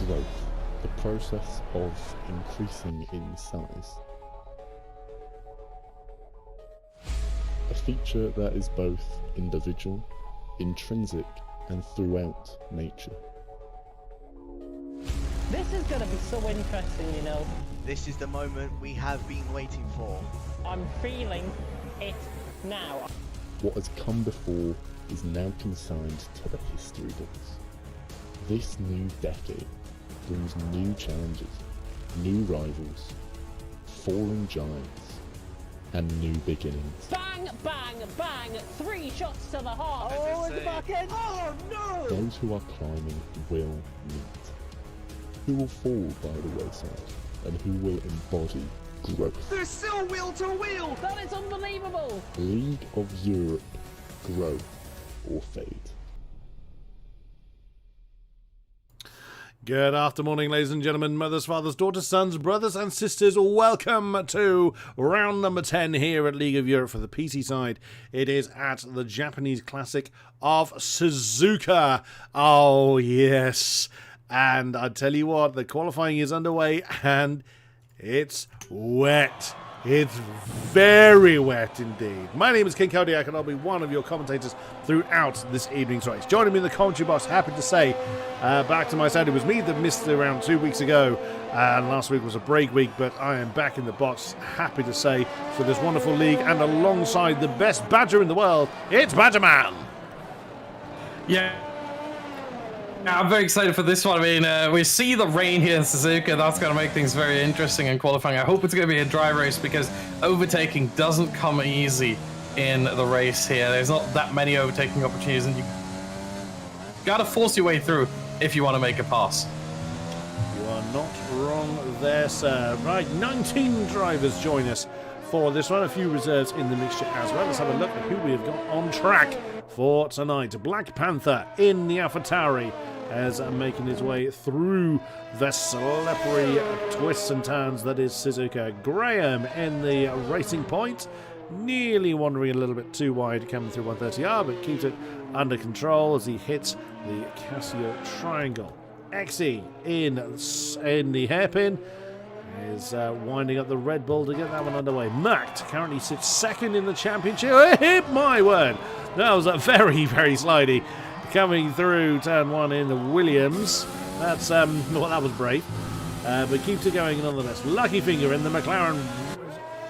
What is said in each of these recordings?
growth, the process of increasing in size. A feature that is both individual, intrinsic, and throughout nature. This is going to be so interesting, you know. This is the moment we have been waiting for. I'm feeling it now. What has come before is now consigned to the history books. This new decade brings new challenges, new rivals, fallen giants, and new beginnings. Bang, bang, bang! 3 shots to the heart. Oh, the back end. Oh, no! Those who are climbing will meet. Who will fall by the wayside, and who will embody growth. There's still wheel to wheel! That is unbelievable! League of Europe, grow or fade. Good afternoon, ladies and gentlemen, mothers, fathers, daughters, sons, brothers and sisters. Welcome to round number 10 here at League of Europe for the PC side. It is at the Japanese classic of Suzuka. Oh, yes. And I tell you what, the qualifying is underway and it's wet. It's very wet indeed. My name is King Kodiak and I'll be one of your commentators throughout this evening's race. Joining me in the commentary box, happy to say, back to my side, it was me that missed the round 2 weeks ago. And last week was a break week, but I am back in the box, happy to say, for this wonderful league. And alongside the best badger in the world, it's Badgerman. Yeah, I'm very excited for this one. I mean, we see the rain here in Suzuka. That's going to make things very interesting in qualifying. I hope it's going to be a dry race because overtaking doesn't come easy in the race here. There's not that many overtaking opportunities, and you got to force your way through if you want to make a pass. You are not wrong there, sir. Right, 19 drivers join us for this one. A few reserves in the mixture as well. Let's have a look at who we have got on track for tonight. Black Panther in the AlphaTauri as making his way through the slippery twists and turns that is Suzuka. Graham in the Racing Point, nearly wandering a little bit too wide coming through 130R, but keeps it under control as he hits the Casio Triangle. Exy in the hairpin is winding up the Red Bull to get that one underway. Macht currently sits second in the championship. My word, that was a very, very slidey. Coming through turn 1 in the Williams. That's, well, that was brave. But keeps it going nonetheless. Lucky Finger in the McLaren.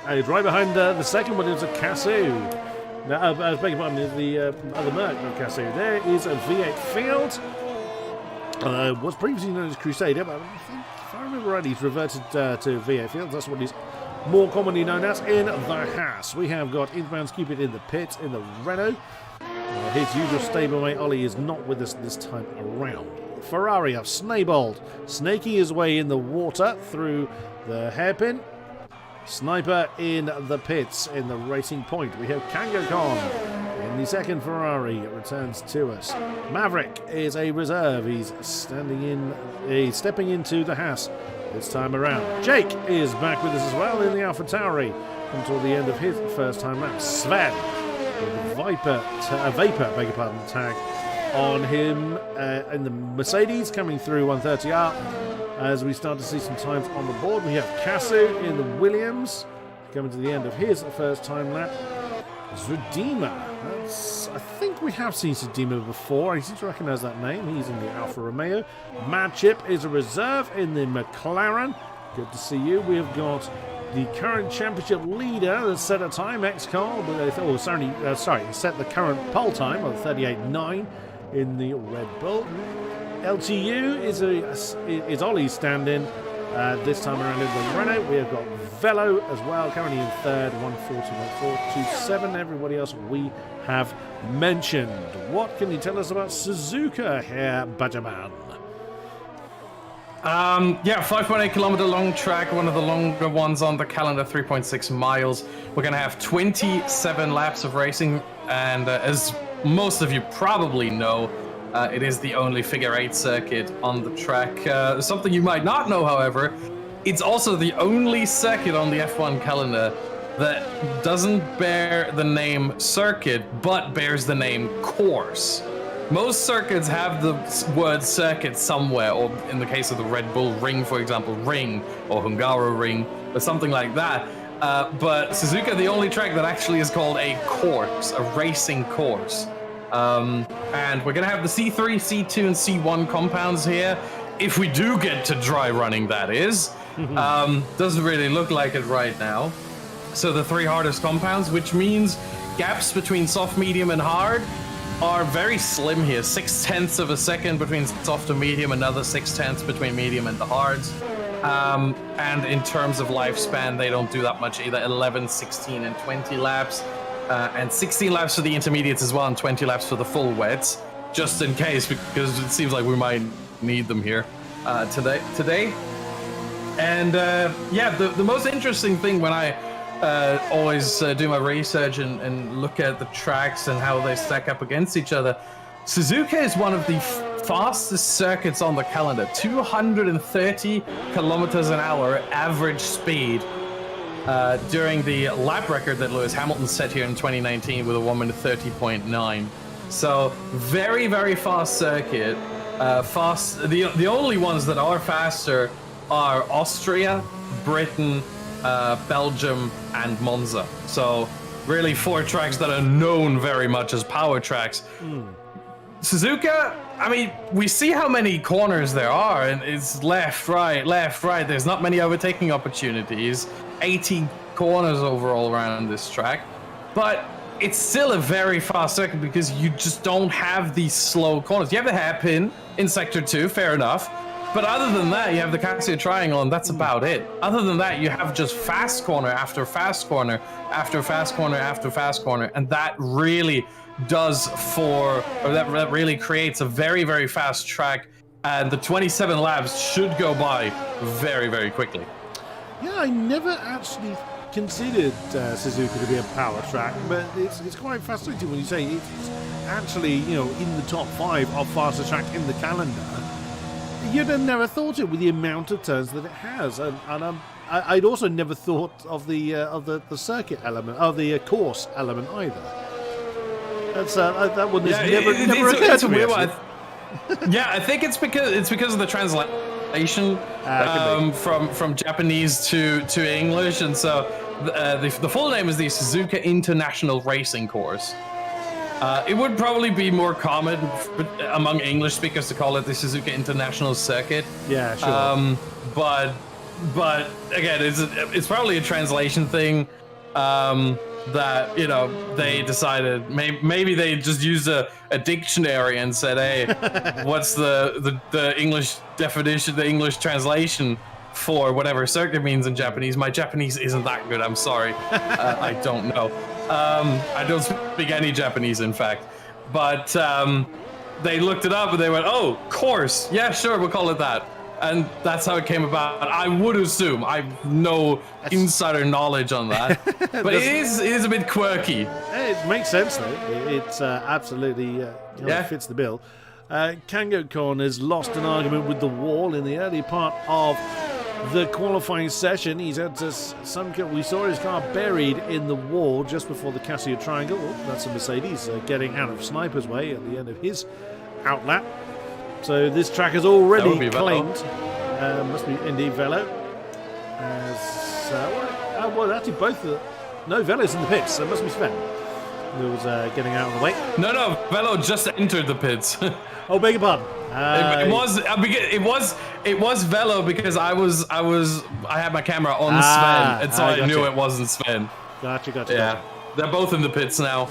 Right behind the second one is a Casu. No, I beg your pardon, the other Merc of Casu. There is a V8 Field. Was previously known as Crusader, but I think, if I remember right, he's reverted to V8 Field. That's what he's more commonly known as in the Haas. We have got Inbound Cupid in the pit in the Renault. His usual stablemate Ollie is not with us this time around. Ferrari have Snaybold snaking his way in the water through the hairpin. Sniper in the pits in the Racing Point. We have Kango Kong in the second Ferrari. It returns to us. Maverick is a reserve. He's stepping into the Haas this time around. Jake is back with us as well in the AlphaTauri until the end of his first time lap. Sven with the Vapor tag on him in the Mercedes coming through 130R. As we start to see some times on the board, we have Casu in the Williams coming to the end of his first time lap. Zudima, I think we have seen Zudima before. I seem to recognise that name. He's in the Alfa Romeo. Mad Chip is a reserve in the McLaren. Good to see you. We have got the current championship leader that set a time, X-Car, set the current pole time of 38.9 in the Red Bull. LTU is Ollie's stand-in this time around in the Renault. We have got Velo as well, currently in third, 140.427. Everybody else we have mentioned. What can you tell us about Suzuka here, Badgerman? 5.8 kilometer long track, one of the longer ones on the calendar, 3.6 miles. We're going to have 27 laps of racing, and as most of you probably know, it is the only figure 8 circuit on the track. Something you might not know, however, it's also the only circuit on the F1 calendar that doesn't bear the name circuit, but bears the name course. most circuits have the word circuit somewhere, or in the case of the Red Bull Ring, for example, ring, or Hungaroring, or something like that. But Suzuka, the only track that actually is called a course, a racing course. And we're gonna have the C3, C2, and C1 compounds here. If we do get to dry running, that is. Doesn't really look like it right now. So the 3 hardest compounds, which means gaps between soft, medium, and hard are very slim here. 0.6 of a second between soft and medium, another 0.6 between medium and the hards. And in terms of lifespan, they don't do that much either. 11, 16, and 20 laps. And 16 laps for the intermediates as well, and 20 laps for the full wets, just in case, because it seems like we might need them here today. And yeah, the most interesting thing when I always do my research and look at the tracks and how they stack up against each other, Suzuka is one of the fastest circuits on the calendar. 230 kilometers an hour average speed during the lap record that Lewis Hamilton set here in 2019 with a 1 minute 30.9. So very, very fast circuit. The only ones that are faster are Austria, Britain, Belgium, and Monza. So really 4 tracks that are known very much as power tracks. Suzuka, I mean, we see how many corners there are, and it's left, right. There's not many overtaking opportunities. 80 corners overall around this track, but it's still a very fast circuit because you just don't have these slow corners. You have the hairpin in Sector 2, fair enough. But other than that, you have the Casio Triangle, and that's about it. Other than that, you have just fast corner after fast corner after fast corner after fast corner, and that really does that really creates a very, very fast track, and the 27 laps should go by very, very quickly. Yeah, I never actually considered Suzuka to be a power track, but it's quite fascinating when you say it's actually, you know, in the top 5 of fastest track in the calendar. You'd have never thought it with the amount of turns that it has, and I'd also never thought of the circuit element, of the course element either. That's that one has never occurred to me. Yeah, I think it's because of the translation from Japanese to English, and so the full name is the Suzuka International Racing Course. It would probably be more common among English speakers to call it the Suzuka International Circuit. Yeah, sure. But again, it's probably a translation thing. That, you know, they decided maybe they just used a dictionary and said, hey, what's the English definition, the English translation for whatever circuit means in Japanese. My Japanese isn't that good, I'm sorry. I don't know. I don't speak any Japanese, in fact. But they looked it up and they went, oh, course. Yeah, sure, we'll call it that. And that's how it came about. I would assume. I have no insider knowledge on that. But it is a bit quirky. It makes sense, though. It's absolutely fits the bill. Kango Kon has lost an argument with the wall in the early part of the qualifying session. He's had we saw his car buried in the wall just before the Casio Triangle. Oh, that's a Mercedes getting out of Sniper's way at the end of his outlap. So this track is already claimed. Must be indeed Velo. Well, actually both. No, Velo's in the pits, so it must be Sven who was getting out of the way. No, Velo just entered the pits. Oh, beg your pardon. It was Velo because I had my camera on Sven, and so I knew it wasn't Sven. Gotcha. Yeah, they're both in the pits now.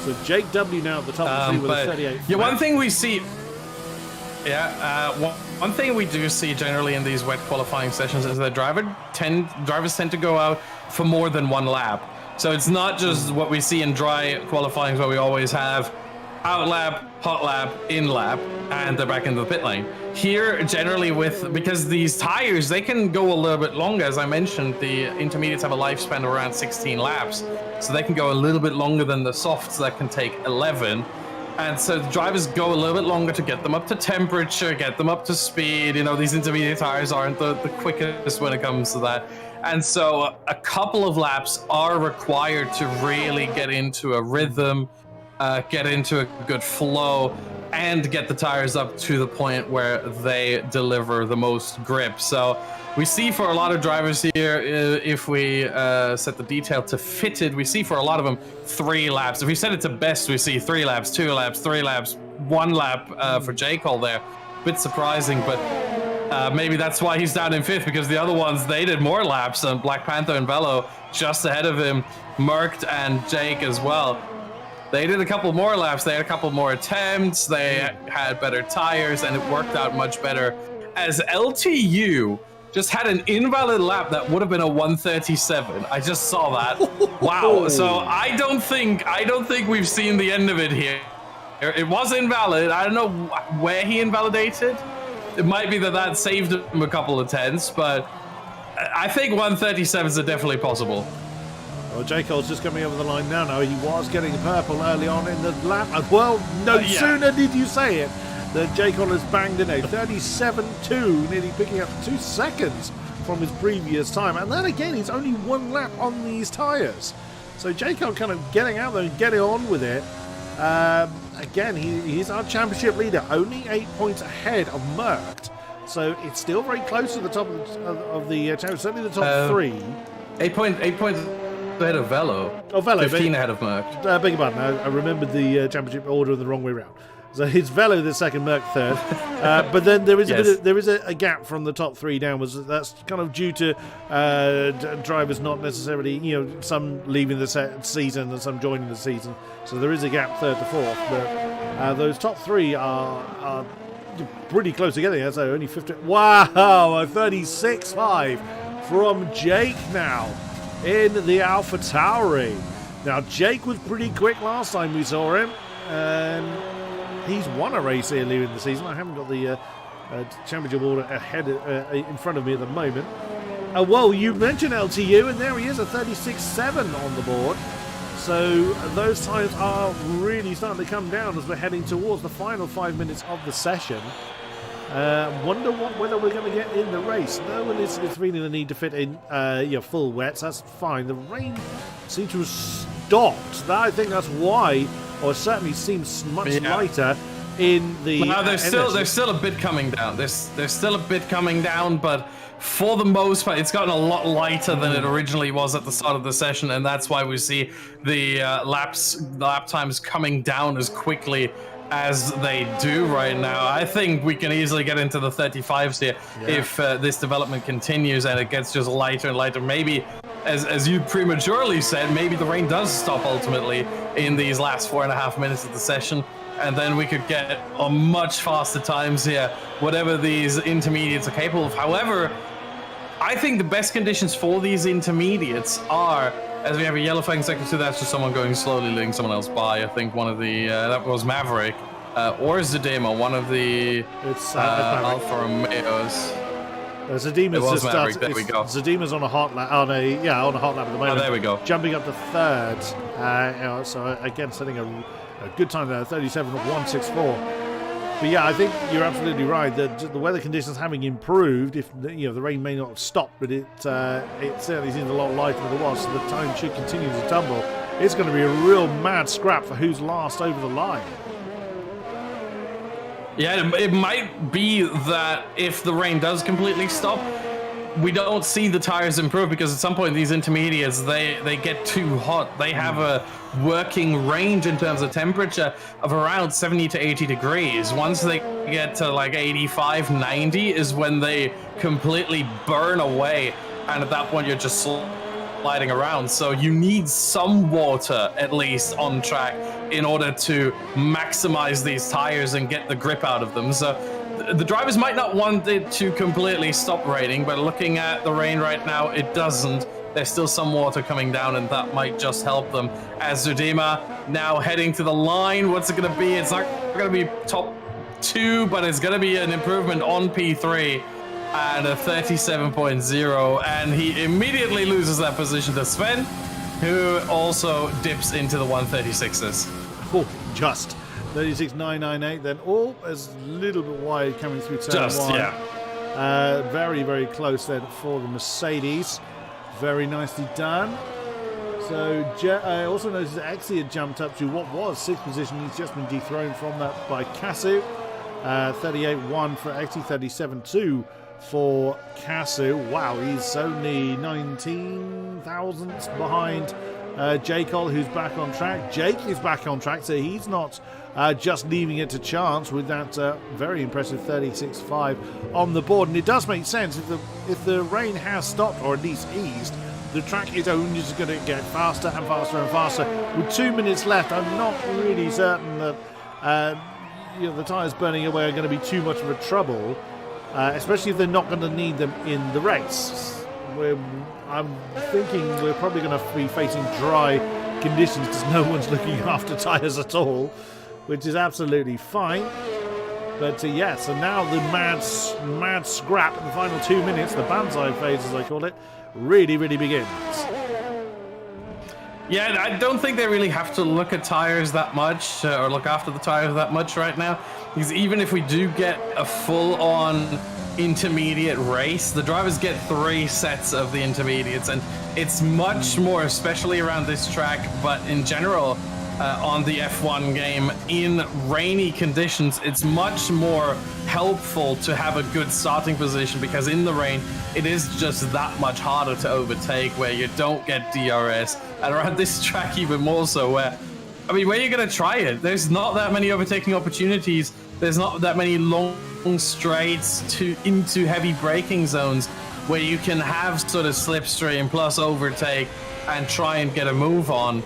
So Jake W now at the top of the 3 with a 38. Yeah, one thing we see. One thing we do see generally in these wet qualifying sessions is that drivers tend to go out for more than one lap. So it's not just what we see in dry qualifying where we always have out lap, hot lap, in lap, and they're back into the pit lane. Here, generally because these tires, they can go a little bit longer. As I mentioned, the intermediates have a lifespan of around 16 laps. So they can go a little bit longer than the softs that can take 11. And so the drivers go a little bit longer to get them up to temperature, get them up to speed. You know, these intermediate tires aren't the quickest when it comes to that. And so a couple of laps are required to really get into a rhythm get into a good flow, and get the tires up to the point where they deliver the most grip. So we see for a lot of drivers here, if we set the detail to fitted, we see for a lot of them 3 laps. If we set it to best, we see 3 laps, 2 laps, 3 laps, 1 lap for J. Cole there. Bit surprising, but maybe that's why he's down in 5th, because the other ones, they did more laps, and Black Panther and Velo just ahead of him, Mercked and Jake as well. They did a couple more laps, they had a couple more attempts, they had better tires, and it worked out much better, as LTU just had an invalid lap that would have been a 137. I just saw that. Wow. So I don't think we've seen the end of it here. It was invalid. I don't know where he invalidated. It might be that saved him a couple of tenths, but I think 137s are definitely possible. Well, J. Cole's just coming over the line now. No, he was getting purple early on in the lap. Well, no sooner did you say it that J. Cole has banged in a 37.2, nearly picking up 2 seconds from his previous time. And then again, he's only 1 lap on these tyres. So J. Cole kind of getting out there and getting on with it. Again, he's our championship leader, only 8 points ahead of Mercked. So it's still very close to the top of the championship, certainly the top 3. 8 points ahead of Velo. Oh, Velo. 15 ahead of Mercked. Beg your pardon, I remembered the championship order the wrong way round. So it's Velo the second, Merck third. But then there is a gap from the top 3 downwards. That's kind of due to drivers not necessarily, some leaving the season and some joining the season. So there is a gap 3rd to 4th. But those top 3 are pretty close together. So only 50. Wow, a 36.5 from Jake now in the Alpha Tauri. Now Jake was pretty quick last time we saw him. He's won a race earlier in the season. I haven't got the championship order ahead in front of me at the moment. Well, you mentioned LTU, and there he is, a 36.7 on the board. So those times are really starting to come down as we're heading towards the final 5 minutes of the session. Wonder whether we're going to get in the race. No one is feeling the need to fit in full wets. That's fine. The rain seems to have stopped. I think that's why, or it certainly seems much lighter in the. No, there's still a bit coming down. There's still a bit coming down, but for the most part, it's gotten a lot lighter than it originally was at the start of the session, and that's why we see the lap times coming down as quickly as they do right now. I think we can easily get into the 35s here if this development continues and it gets just lighter and lighter. Maybe, as you prematurely said, maybe the rain does stop ultimately in these last 4.5 minutes of the session, and then we could get a much faster times here, whatever these intermediates are capable of. However, I think the best conditions for these intermediates are, as we have a yellow flag in sector 2, that's just someone going slowly, letting someone else by. I think one of the, that was Maverick, or Zadema, one of the Alfa Romeos. Zadema's just Maverick, started. there we go. Zadema's on a hot lap, on a hot lap at the moment. Oh, there we go. Jumping up to 3rd. So again, setting a good time there, 37.164. But yeah, I think you're absolutely right. The weather conditions having improved, if the rain may not have stopped, but it certainly seems a lot lighter than it was. So the time should continue to tumble. It's going to be a real mad scrap for who's last over the line. Yeah, it might be that if the rain does completely stop, we don't see the tires improve, because at some point these intermediates, they get too hot. They have a working range in terms of temperature of around 70 to 80 degrees. Once they get to like 85, 90 is when they completely burn away, and at that point you're just sliding around. So you need some water at least on track in order to maximize these tires and get the grip out of them. So the drivers might not want it to completely stop raining, but looking at the rain right now, it doesn't. There's still some water coming down, and that might just help them. As Zudima now heading to the line, what's it going to be? It's not going to be top 2, but it's going to be an improvement on P3 and a 37.0, and he immediately loses that position to Sven, who also dips into the 136s. Oh, just 36.998, then as a little bit wide coming through turn 1. Very, very close then for the Mercedes. Very nicely done. So also noticed that Exi had jumped up to what was 6th position. He's just been dethroned from that by Kasu. 38-1 for Exi, 37-2 for Kasu. Wow, he's only 19 thousandths behind J. Cole, who's back on track. Jake is back on track, so he's not just leaving it to chance with that very impressive 36.5 on the board. And it does make sense if the rain has stopped, or at least eased. The track is only just going to get faster and faster and faster. With 2 minutes left, I'm not really certain that the tyres burning away are going to be too much of a trouble, especially if they're not going to need them in the race. I'm thinking we're probably going to be facing dry conditions because no one's looking after tyres at all, which is absolutely fine. But yeah, so now the mad scrap in the final 2 minutes, the banzai phase as I call it, really begins. Yeah, I don't think they really have to look at tires that much or look after the tires that much right now, because even if we do get a full-on intermediate race, the drivers get 3 sets of the intermediates, and it's much more, especially around this track, but in general on the F1 game, in rainy conditions, it's much more helpful to have a good starting position, because in the rain it is just that much harder to overtake, where you don't get DRS, and around this track even more so, where are you gonna try it? There's not that many overtaking opportunities. There's not that many long straights into heavy braking zones where you can have sort of slipstream plus overtake and try and get a move on.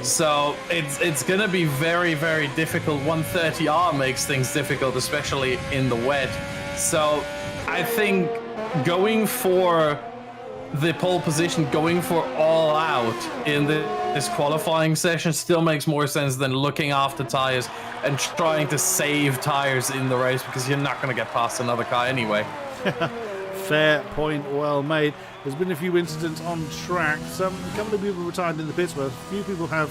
So it's gonna be very difficult. 130R makes things difficult, especially in the wet. So I think going for the pole position, going for all out in this qualifying session still makes more sense than looking after tires and trying to save tires in the race, because you're not going to get past another car anyway. Fair point, well made. There's been a few incidents on track. A couple of people retired in the pits, but a few people have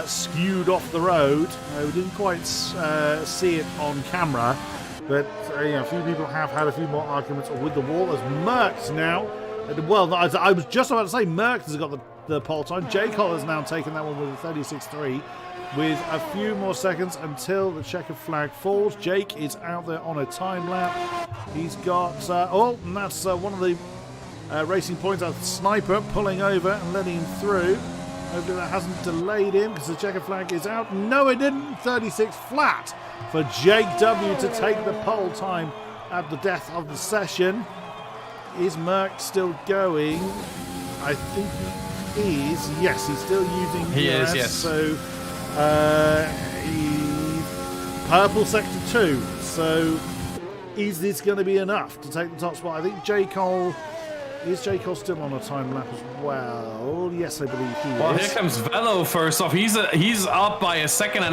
skewed off the road. We didn't quite see it on camera, but a few people have had a few more arguments with the wall. As Merckx now, well, I was just about to say Merckx has got the pole time. J. Cole has now taken that one with a 36.3. With a few more seconds until the checkered flag falls. Jake is out there on a time lap. He's got, and that's one of the racing points. That's Sniper pulling over and letting him through. Hopefully that hasn't delayed him, because the checkered flag is out. No, it didn't. 36 flat for Jake W to take the pole time at the death of the session. Is Merck still going? I think he is. Yes, he's still using He US, is, yes. So purple sector 2. So is this going to be enough to take the top spot? I think J. Cole. Is J. Cole still on a time lap as well? Yes, I believe he Well, is. here comes Velo first off. He's up by 1.5 seconds,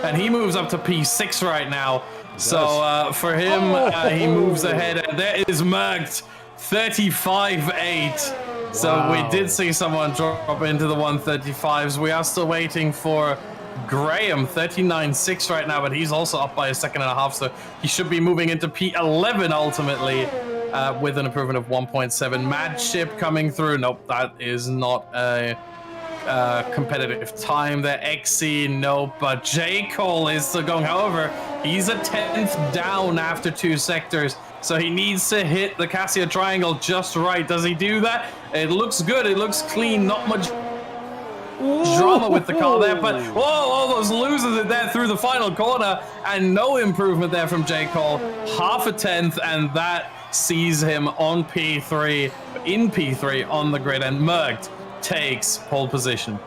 and he moves up to P6 right now. So for him, he moves ahead. And there is Merckx, 35.8. So we did see someone drop into the 135s. We are still waiting for Graham, 39.6 right now, but he's also up by 1.5 seconds. So he should be moving into P11 ultimately. With an improvement of 1.7. Mad Ship coming through. Nope, that is not a competitive time there. XC, nope. But J. Cole is still going. However, he's a 10th down after 2 sectors. So he needs to hit the Cassia triangle just right. Does he do that? It looks good. It looks clean. Not much drama with the car there, but whoa, all those losers are there through the final corner, and no improvement there from J. Cole. 0.5 tenth, and that sees him on P3, in P3 on the grid, and Merckx takes pole position.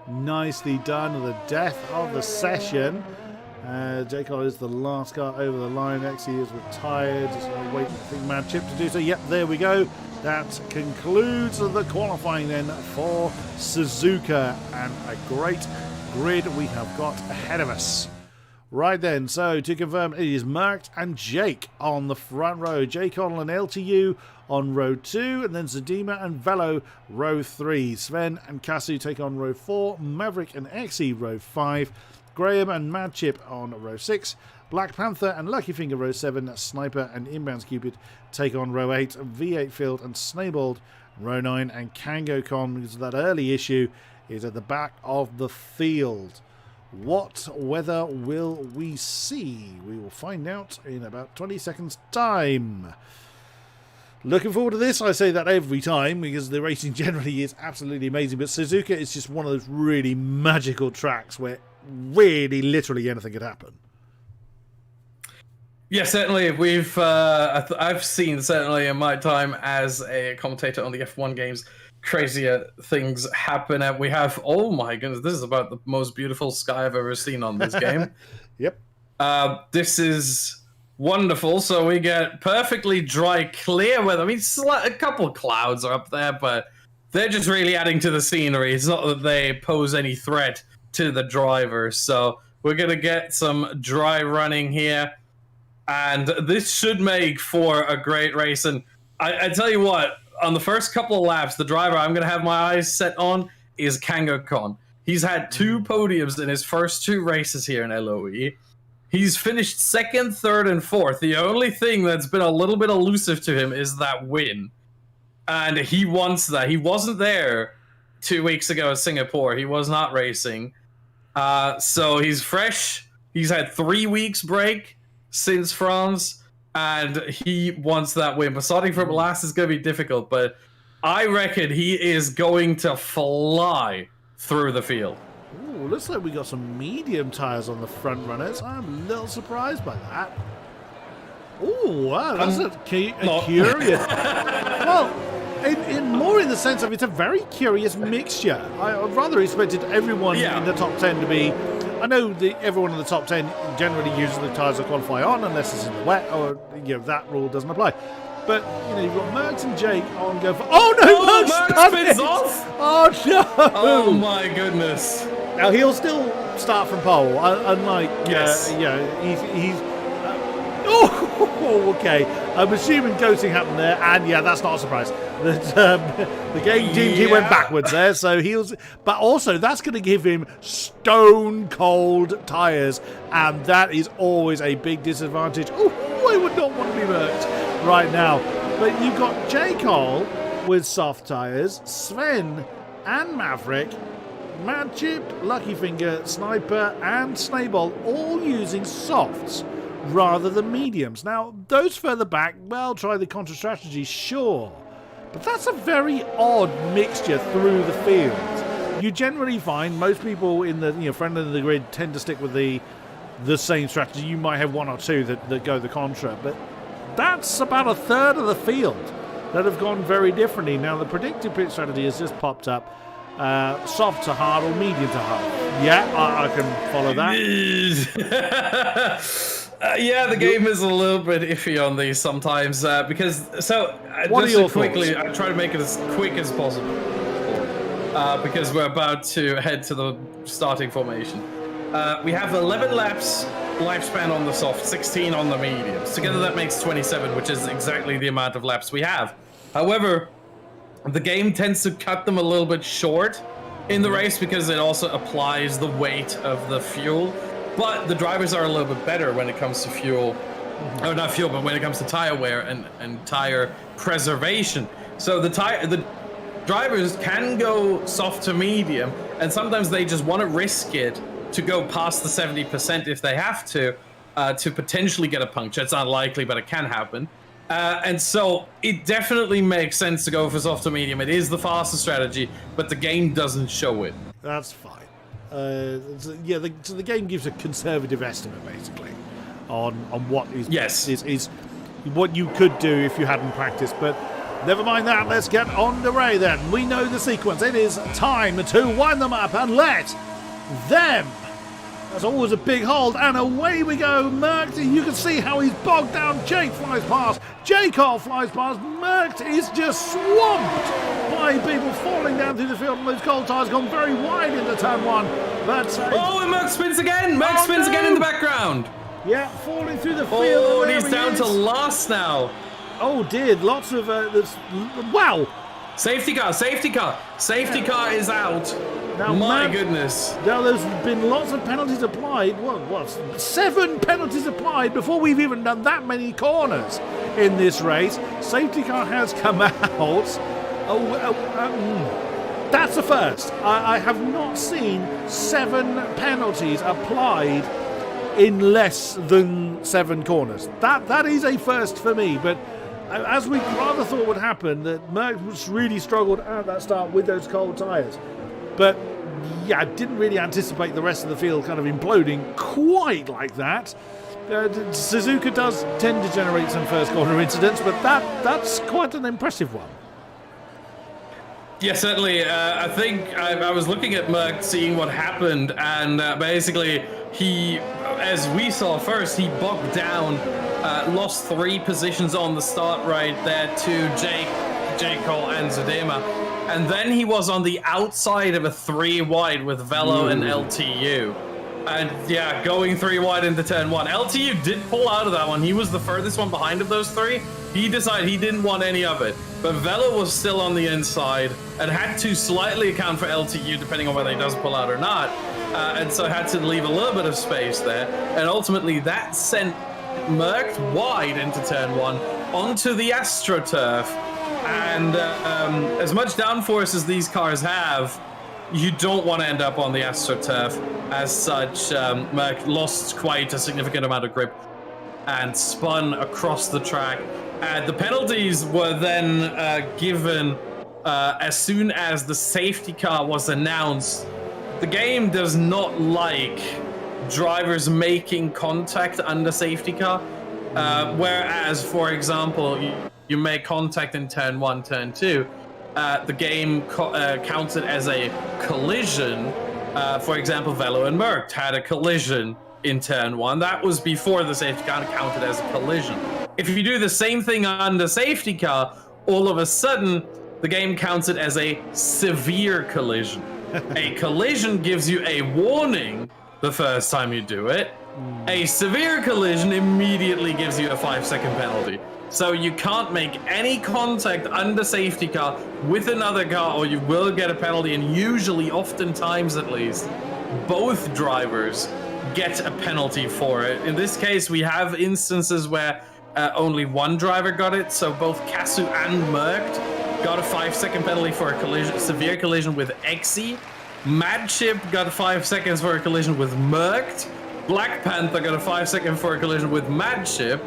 Nicely done. The death of the session. J. Cole is the last car over the line. XE is retired. Just waiting for Mad Chip to do so. Yep, there we go. That concludes the qualifying then for Suzuka, and a great grid we have got ahead of us. Right then, so to confirm, it is Merckx and Jake on the front row. J. Cole and LTU on row 2, and then Zadima and Velo row 3. Sven and Kasu take on row 4. Maverick and XE row 5. Graham and Mad Chip on row 6. Black Panther and Lucky Finger row 7, Sniper and Inbounds Cupid take on row 8, V8 Field and Snowballed row 9, and Kango Con, because of that early issue, is at the back of the field. What weather will we see? We will find out in about 20 seconds time. Looking forward to this. I say that every time because the racing generally is absolutely amazing, but Suzuka is just one of those really magical tracks where really literally anything could happen. Yeah, certainly. I've seen, certainly in my time as a commentator on the F1 games, crazier things happen. And we have, oh my goodness, this is about the most beautiful sky I've ever seen on this game. Yep. This is wonderful. So we get perfectly dry, clear weather. I mean, a couple clouds are up there, but they're just really adding to the scenery. It's not that they pose any threat to the drivers. So we're going to get some dry running here. And this should make for a great race. And I tell you what, on the first couple of laps, the driver I'm going to have my eyes set on is Kango Con. He's had 2 podiums in his first 2 races here in LOE. He's finished 2nd, 3rd, and 4th. The only thing that's been a little bit elusive to him is that win. And he wants that. He wasn't there 2 weeks ago at Singapore. He was not racing. So he's fresh. He's had 3 weeks break since France, and he wants that win. But starting from last is going to be difficult, but I reckon he is going to fly through the field. Ooh, looks like we got some medium tyres on the front runners. I'm a little surprised by that. Ooh, wow, that's a curious... Well, in more in the sense of it's a very curious mixture. I rather expected everyone in the top 10 to be... I know everyone in the top 10 generally uses the tyres they qualify on unless it's in the wet, or that rule doesn't apply. But you've got Merckx and Jake on go for. Oh no! Merckx spins off! Oh no! Oh my goodness! Now he'll still start from pole, unlike he's. Oh, okay. I'm assuming ghosting happened there, and that's not a surprise. The game deemed he went backwards there, so but also that's going to give him stone cold tyres, and that is always a big disadvantage. Oh, I would not want to be Merckx right now. But you've got J. Cole with soft tyres, Sven and Maverick, Mad Chip, Lucky Finger, Sniper, and Snowball all using softs rather than mediums. Now, those further back, well, try the contra strategy, sure. But that's a very odd mixture through the field. You generally find most people in the front end of the grid tend to stick with the same strategy. You might have 1 or 2 that go the contra, but that's about a third of the field that have gone very differently. Now, the predictive pit strategy has just popped up. Soft to hard or medium to hard. Yeah, I can follow that. The game is a little bit iffy on these sometimes because what are your quickly thoughts? I try to make it as quick as possible because we're about to head to the starting formation. We have 11 laps lifespan on the soft, 16 on the mediums. Together that makes 27, which is exactly the amount of laps we have. However, the game tends to cut them a little bit short in the race because it also applies the weight of the fuel. But the drivers are a little bit better when it comes to fuel. Or not fuel, but when it comes to tire wear and tire preservation. So the drivers can go soft to medium, and sometimes they just want to risk it to go past the 70% if they have to potentially get a puncture. It's unlikely, but it can happen. And so it definitely makes sense to go for soft to medium. It is the faster strategy, but the game doesn't show it. That's fine. So the game gives a conservative estimate basically on what is what you could do if you hadn't practiced. But never mind that. Let's get on the way then. We know the sequence. It is time to wind them up and let them. That's always a big hold, and away we go. Merckx, you can see how he's bogged down. Jake flies past. J. Cole flies past. Merckx is just swamped by people falling down through the field, and those cold tyres gone very wide into turn 1. But and Merckx spins again. Merckx spins again in the background. Yeah, falling through the field. Oh, and he's down to last now. Oh dear, lots of wow. Safety car, safety car, safety car is out. Now, My Matt, goodness. Now, there's been lots of penalties applied. What? 7 penalties applied before we've even done that many corners in this race. Safety car has come out. That's a first. I have not seen 7 penalties applied in less than 7 corners. That is a first for me, but as we rather thought would happen, that Merckx really struggled at that start with those cold tyres. But yeah, I didn't really anticipate the rest of the field kind of imploding quite like that. Suzuka does tend to generate some first corner incidents, but that's quite an impressive one. Yeah, certainly. I think I was looking at Merckx, seeing what happened, and basically he, as we saw first, he bogged down, lost 3 positions on the start right there to J. Cole and Zudema. And then he was on the outside of a 3 wide with Velo and LTU. And yeah, going 3 wide into turn 1. LTU did pull out of that one. He was the furthest one behind of those 3. He decided he didn't want any of it. But Velo was still on the inside and had to slightly account for LTU depending on whether he does pull out or not. And so had to leave a little bit of space there. And ultimately that sent Merckx wide into turn 1 onto the AstroTurf. And as much downforce as these cars have, you don't want to end up on the AstroTurf. As such, Merckx lost quite a significant amount of grip and spun across the track. The penalties were then given as soon as the safety car was announced. The game does not like drivers making contact under safety car, whereas, for example, you make contact in turn 1, turn 2, the game counted as a collision. For example, Velo and Merckx had a collision in turn 1. That was before the safety car counted as a collision. If you do the same thing on the safety car, all of a sudden, the game counts it as a severe collision. A collision gives you a warning the first time you do it. A severe collision immediately gives you a 5-second penalty. So you can't make any contact under safety car with another car or you will get a penalty, and usually, oftentimes at least, both drivers get a penalty for it. In this case, we have instances where only one driver got it, so both Kasu and Merckx got a 5-second penalty for a collision, severe collision with Exi. Madchip got 5 seconds for a collision with Merckx. Black Panther got a 5-second for a collision with Madchip.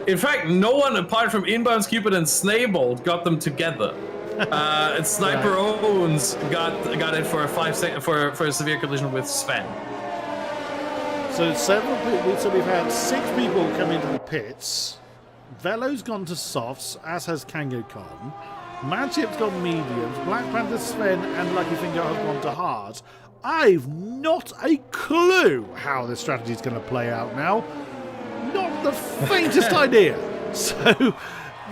In fact, no one apart from Inbounds, Cupid, and Snaybolt got them together. And Sniper Owens got it for a 5-second for a severe collision with Sven. So several people. So we've had 6 people come into the pits. Velo's gone to softs, as has Kango Khan. Madchip's gone mediums. Black Panther, Sven, and Lucky Finger have gone to hards. I've not a clue how this strategy is going to play out now. Not the faintest idea. So,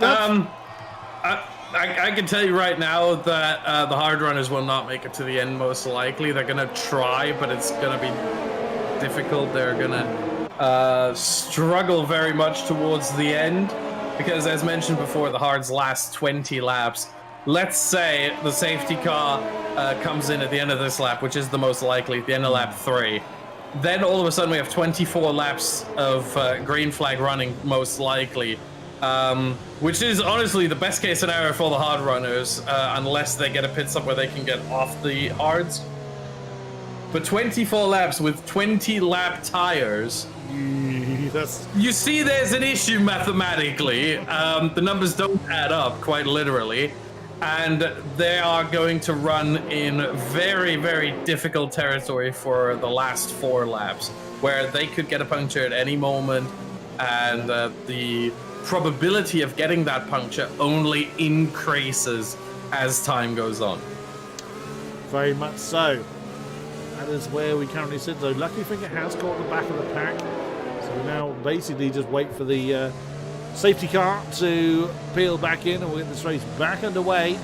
I can tell you right now that the hard runners will not make it to the end, most likely. They're going to try, but it's going to be difficult. They're going to struggle very much towards the end because, as mentioned before, the hards last 20 laps. Let's say the safety car comes in at the end of this lap, which is the most likely, at the end of lap 3. Then all of a sudden we have 24 laps of green flag running, most likely, which is honestly the best case scenario for the hard runners, unless they get a pit stop where they can get off the hards. But 24 laps with 20 lap tires, you see there's an issue mathematically. The numbers don't add up, quite literally. And they are going to run in very, very difficult territory for the last 4 laps, where they could get a puncture at any moment, and the probability of getting that puncture only increases as time goes on. very much so. That is where we currently sit. So Lucky Finger has caught the back of the pack. So we now basically just wait for the safety car to peel back in and we'll get this race back underway.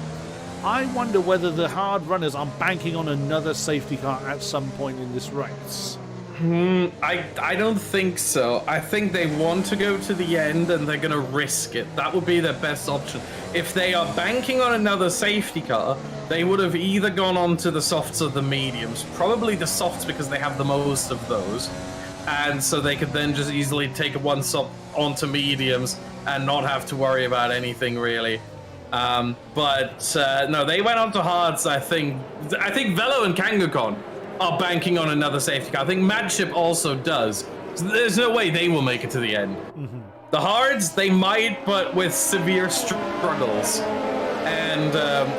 I wonder whether the hard runners are banking on another safety car at some point in this race. I don't think so. I think they want to go to the end and they're going to risk it. That would be their best option. If they are banking on another safety car, they would have either gone on to the softs or the mediums. Probably the softs because they have the most of those. And so they could then just easily take a one stop onto mediums and not have to worry about anything really. No, they went on to hards. I think Velo and Kangaskhan are banking on another safety car. I think Madship also does. So there's no way they will make it to the end. The hards, they might, but with severe struggles. And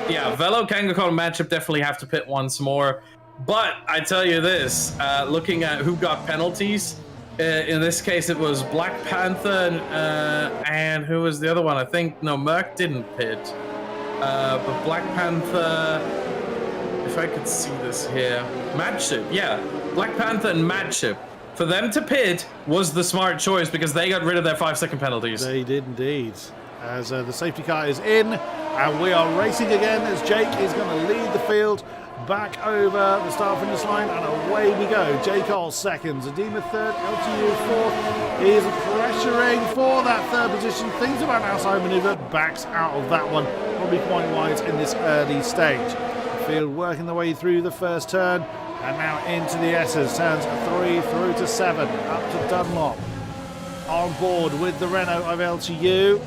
yeah, Velo, Kangaskhan, and Madship definitely have to pit once more. But I tell you this, looking at who got penalties, in this case it was Black Panther and who was the other one? I think, no, Merc didn't pit. But Black Panther, if I could see this here, Madship, yeah, Black Panther and Madship. For them to pit was the smart choice because they got rid of their 5-second penalties. They did indeed. As the safety car is in, and we are racing again as Jake is going to lead the field back over the start finish line, and away we go. Jake Cole seconds, Adema third, LTU fourth. He is pressuring for that third position. Thinks about an outside maneuver, backs out of that one, probably quite wise in this early stage. The field working their way through the first turn, and now into the S's. Turns 3 through to 7, up to Dunlop. On board with the Renault of LTU.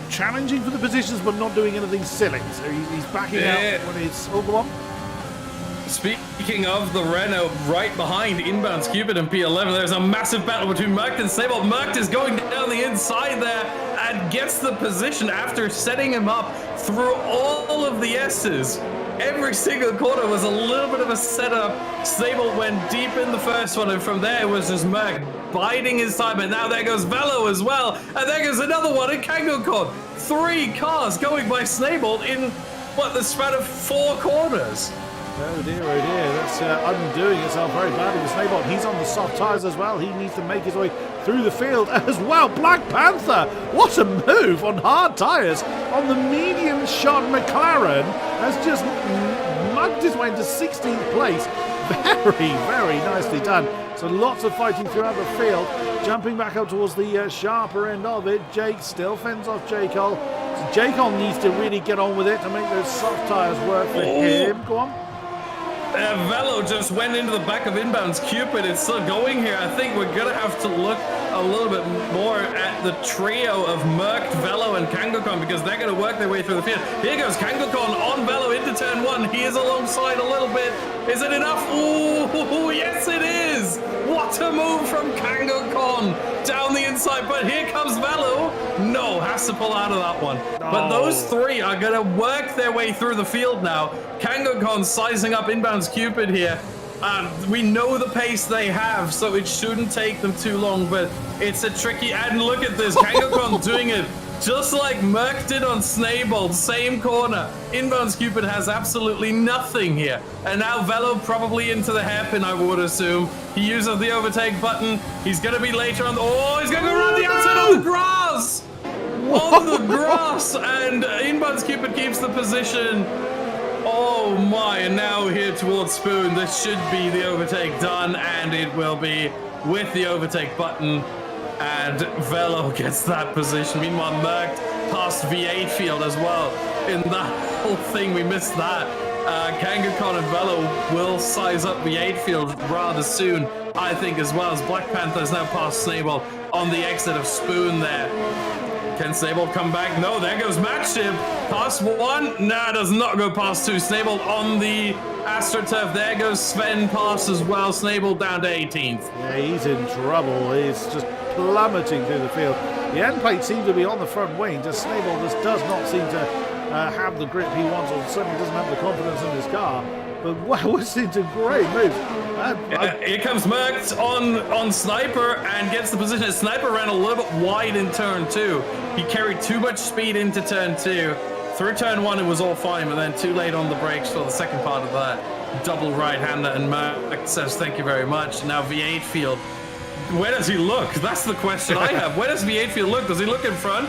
Challenging for the positions but not doing anything silly, so he's backing out when it's go on. Speaking of the Renault, right behind inbounds Cupid and P11, there's a massive battle between Merc and Sable. Merc is going down the inside there and gets the position after setting him up through all of the S's. Every single corner was a little bit of a setup. Sable went deep in the first one, and from there it was just Merc biding his time. And now there goes Velo as well, and there goes another one in Kangaskhan. 3 cars going by Snable in what, the span of 4 corners. Oh dear, that's undoing itself very badly with Snable. He's on the soft tyres as well. He needs to make his way through the field as well. Black Panther, what a move on hard tyres on the medium shot McLaren. Has just mugged his way into 16th place. Very, very nicely done. So lots of fighting throughout the field. Jumping back up towards the sharper end of it. Jake still fends off J. Cole. So J. Cole needs to really get on with it to make those soft tyres work for him. Go on. Velo just went into the back of inbounds Cupid. It's still going here. I think we're going to have to look a little bit more at the trio of Merc, Velo, and Kangaskhan because they're going to work their way through the field. Here goes Kangaskhan on Velo into turn 1. He is alongside a little bit. Is it enough? Ooh, yes it is. What a move from Kangaskhan down the inside. But here comes Velo. No, has to pull out of that one. Oh. But those 3 are going to work their way through the field now. Kangaskhan sizing up inbounds Cupid here. We know the pace they have, so it shouldn't take them too long, but it's a tricky, and look at this, Kangaskhan doing it just like Merc did on Snable, same corner. Inbounds Cupid has absolutely nothing here. And now Velo probably into the hairpin, I would assume. He uses the overtake button. He's going to be later on. Oh, he's going to go around the outside on the grass! On the grass! And Inbounds Cupid keeps the position. Oh my, and now here towards Spoon. This should be the overtake done, and it will be with the overtake button. And Velo gets that position. Meanwhile, Merc past V8 field as well. In that whole thing, we missed that. Kangaskhan and Velo will size up V8 field rather soon, I think, as well, as Black Panther is now past Snable on the exit of Spoon there. Can Snable come back? No, there goes Madship. Past 1. Nah, does not go past 2. Snable on the AstroTurf. There goes Sven past as well. Snable down to 18th. Yeah, he's in trouble. He's just plummeting through the field. The end plate seems to be on the front wing. Just Snable just does not seem to have the grip he wants, or certainly doesn't have the confidence in his car. But wow, we're seeing some great moves. Here comes Merc on Sniper and gets the position. Sniper ran a little bit wide in turn 2. He carried too much speed into turn 2. Through turn 1 it was all fine, but then too late on the brakes for the second part of that double right-hander, and Merc says thank you very much. Now V8 field. Where does he look? That's the question I have. Where does V8 field look? Does he look in front?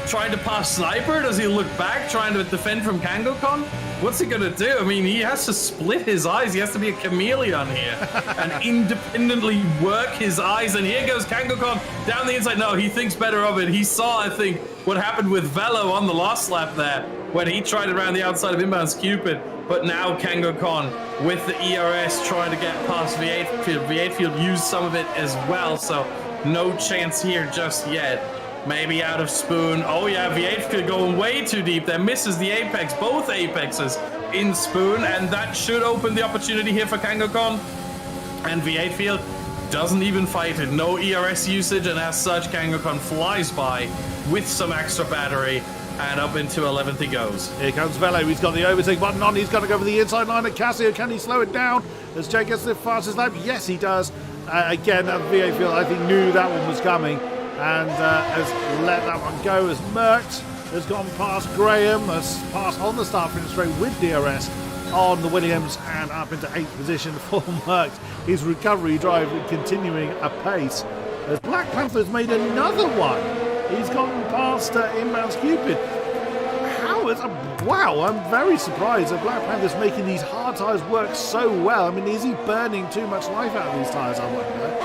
trying to pass Sniper? Does he look back, trying to defend from KangoKon? What's he gonna do? I mean, he has to split his eyes. He has to be a chameleon here and independently work his eyes. And here goes KangoKon down the inside. No, he thinks better of it. He saw, I think, what happened with Velo on the last lap there when he tried it around the outside of Inbounds Cupid. But now KangoKon with the ERS trying to get past V8 Field. V8 Field used some of it as well, so no chance here just yet. Maybe out of Spoon. Oh yeah, V8 Field going way too deep there. Misses the Apex, both Apexes in Spoon, and that should open the opportunity here for KangoKon. And V8 Field doesn't even fight it. No ERS usage, and as such, KangoKon flies by with some extra battery. And up into 11th he goes. Here comes Velo. He's got the overtake button on. He's got to go for the inside line at Casio. Can he slow it down as Jake gets the fastest lap? Yes, he does. Again, V8 Field, I think, knew that one was coming and has let that one go as Merckx has gone past Graham, has passed on the start finish straight with DRS on the Williams and up into 8th position for Merckx. His recovery drive continuing apace as Black Panther's made another one. He's gone past Inbounds Cupid. Wow, I'm very surprised that Black Panther's making these hard tyres work so well. I mean, is he burning too much life out of these tyres, I wonder?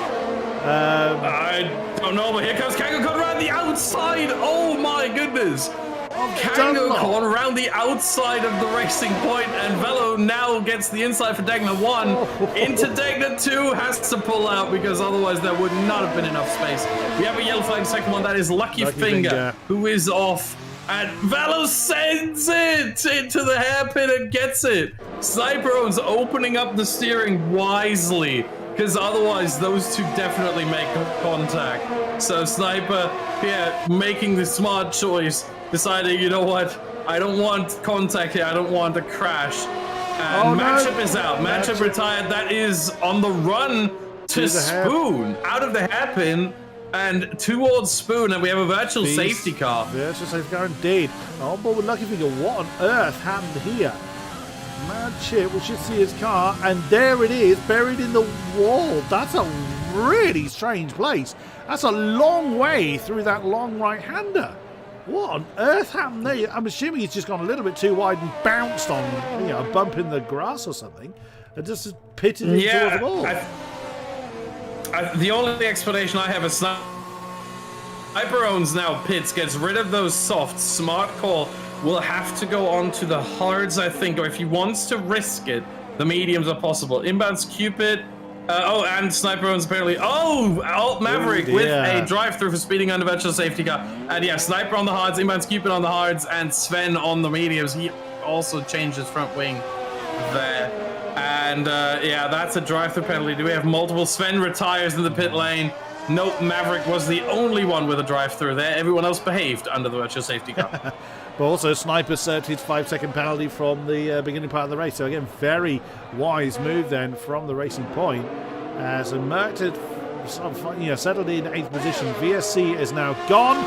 I don't know, but here comes KangoKon around the outside. Oh my goodness. KangoKon around the outside of the racing point, and Velo now gets the inside for Degna 1. Into Degna 2, has to pull out because otherwise there would not have been enough space. We have a yellow flag second one, that is Lucky Finger, who is off. And Velo sends it into the hairpin and gets it. Sniper owns opening up the steering wisely, because otherwise those two definitely make contact. So Sniper here making the smart choice, deciding, you know what, I don't want contact here, I don't want a crash. And Matchup is out. Matchup retired. That is on the run to Spoon out of the hairpin and towards Spoon, and we have a virtual safety car. Virtual safety car indeed. Oh, but with Lucky Finger, what on earth happened here? Mad shit, we should see his car, and there it is, buried in the wall. That's a really strange place. That's a long way through that long right-hander. What on earth happened there? I'm assuming he's just gone a little bit too wide and bounced on, you know, a bump in the grass or something, and just pitted it towards the ball. The only explanation I have is Sniper owns now pits, gets rid of those softs. Smart call. Will have to go on to the hards, I think, or if he wants to risk it, the mediums are possible. Inbounds Cupid. And Sniper owns apparently. Alt Maverick with a drive-through for speeding under virtual safety car. And yeah, Sniper on the hards, Inbounds Cupid on the hards, and Sven on the mediums. He also changed his front wing there. And yeah, that's a drive-through penalty. Do we have multiple? Sven retires in the pit lane. Nope, Maverick was the only one with a drive-through there. Everyone else behaved under the virtual safety car. But also, Sniper served his 5-second penalty from the beginning part of the race. So again, very wise move then from the racing point. So Merckx had settled in 8th position. VSC is now gone.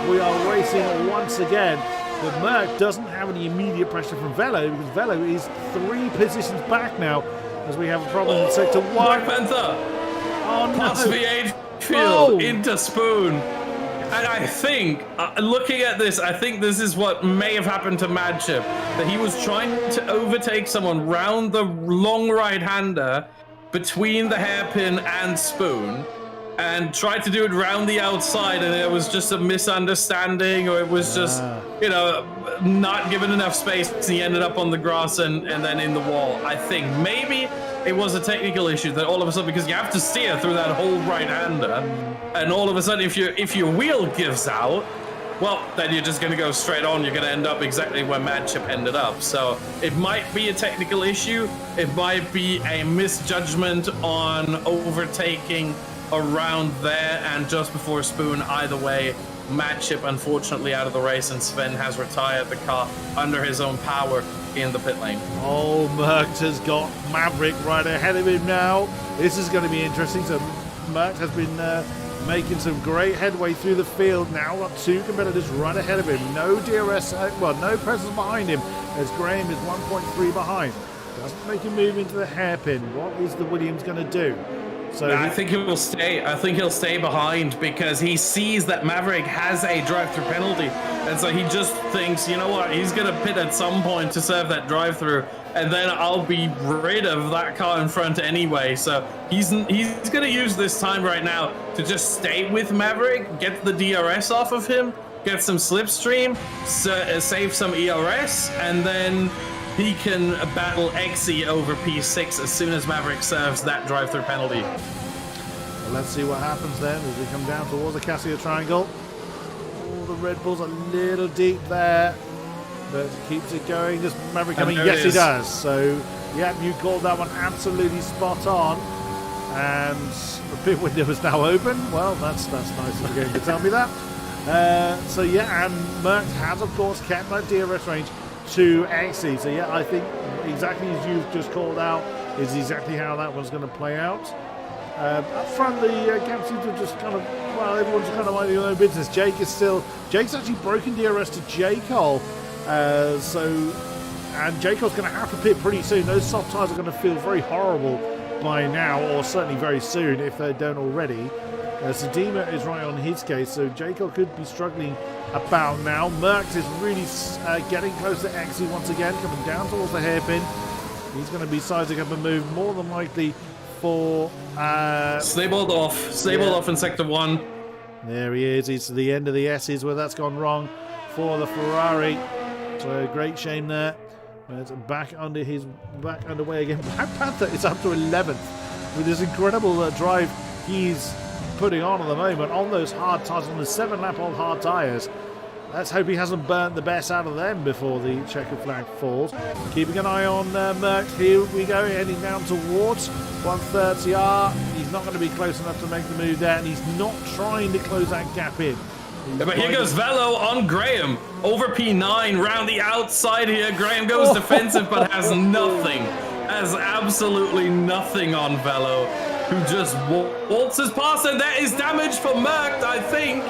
We are racing once again. But Merckx doesn't have any immediate pressure from Velo because Velo is 3 positions back now as we have a problem in Sector 1. Black Panther! Oh no! Past V8 Field into Spoon. And I think, looking at this, I think this is what may have happened to Madchip. That he was trying to overtake someone round the long right-hander between the hairpin and Spoon and tried to do it round the outside, and it was just a misunderstanding, or it was just, you know, not given enough space, and he ended up on the grass and then in the wall. I think maybe it was a technical issue that all of a sudden, because you have to steer through that whole right-hander, and all of a sudden if your wheel gives out, well, then you're just going to go straight on. You're going to end up exactly where Madchip ended up. So it might be a technical issue. It might be a misjudgment on overtaking around there and just before Spoon. Either way, Madchip unfortunately out of the race, and Sven has retired the car under his own power in the pit lane. Oh, Merckx has got Maverick right ahead of him now. This is going to be interesting. So Merckx has been making some great headway through the field now. Got 2 competitors right ahead of him. No DRS, no presence behind him as Graham is 1.3 behind. Doesn't make him move into the hairpin. What is the Williams going to do? So I think he will stay. I think he'll stay behind because he sees that Maverick has a drive-through penalty, and so he just thinks, you know what, he's gonna pit at some point to serve that drive-through, and then I'll be rid of that car in front anyway. So he's gonna use this time right now to just stay with Maverick, get the DRS off of him, get some slipstream, save some ERS, and then he can battle Exy over P6 as soon as Maverick serves that drive-through penalty. Well, let's see what happens then as we come down towards the Casio Triangle. Oh, the Red Bull's a little deep there, but keeps it going. Does Maverick coming? Yes, he does. So, yeah, you called that one absolutely spot on. And the pit window is now open. Well, that's nice of the game to tell me that. So, yeah, and Merckx has, of course, kept that DRS range to Exy. So yeah, I think exactly as you've just called out is exactly how that one's going to play out. Up front, the gap seems to just kind of, well, everyone's kind of minding their own business. Jake's actually broken DRS to J-Cole. And J-Cole's going to have to pit pretty soon. Those soft tyres are going to feel very horrible by now, or certainly very soon if they don't already. Sedema is right on his case, so J-Cole could be struggling about now. Merckx is really getting close to Exy once again, coming down towards the hairpin. He's going to be sizing up a move more than likely for... Stabled off in Sector 1. There he is. He's to the end of the S's where that's gone wrong for the Ferrari. So great shame there. It's back underway again. Black Panther is up to 11th with this incredible drive he's putting on at the moment on those hard tyres, on the 7-lap-old hard tyres. Let's hope he hasn't burnt the best out of them before the checkered flag falls. Keeping an eye on Merckx. Here we go, heading down towards 130R. He's not going to be close enough to make the move there, and he's not trying to close that gap in. Yeah, but here goes Velo on Graham. Over P9, round the outside here. Graham goes defensive, but has nothing. Has absolutely nothing on Velo, who just waltzes past, and that is damage for Merckx, I think.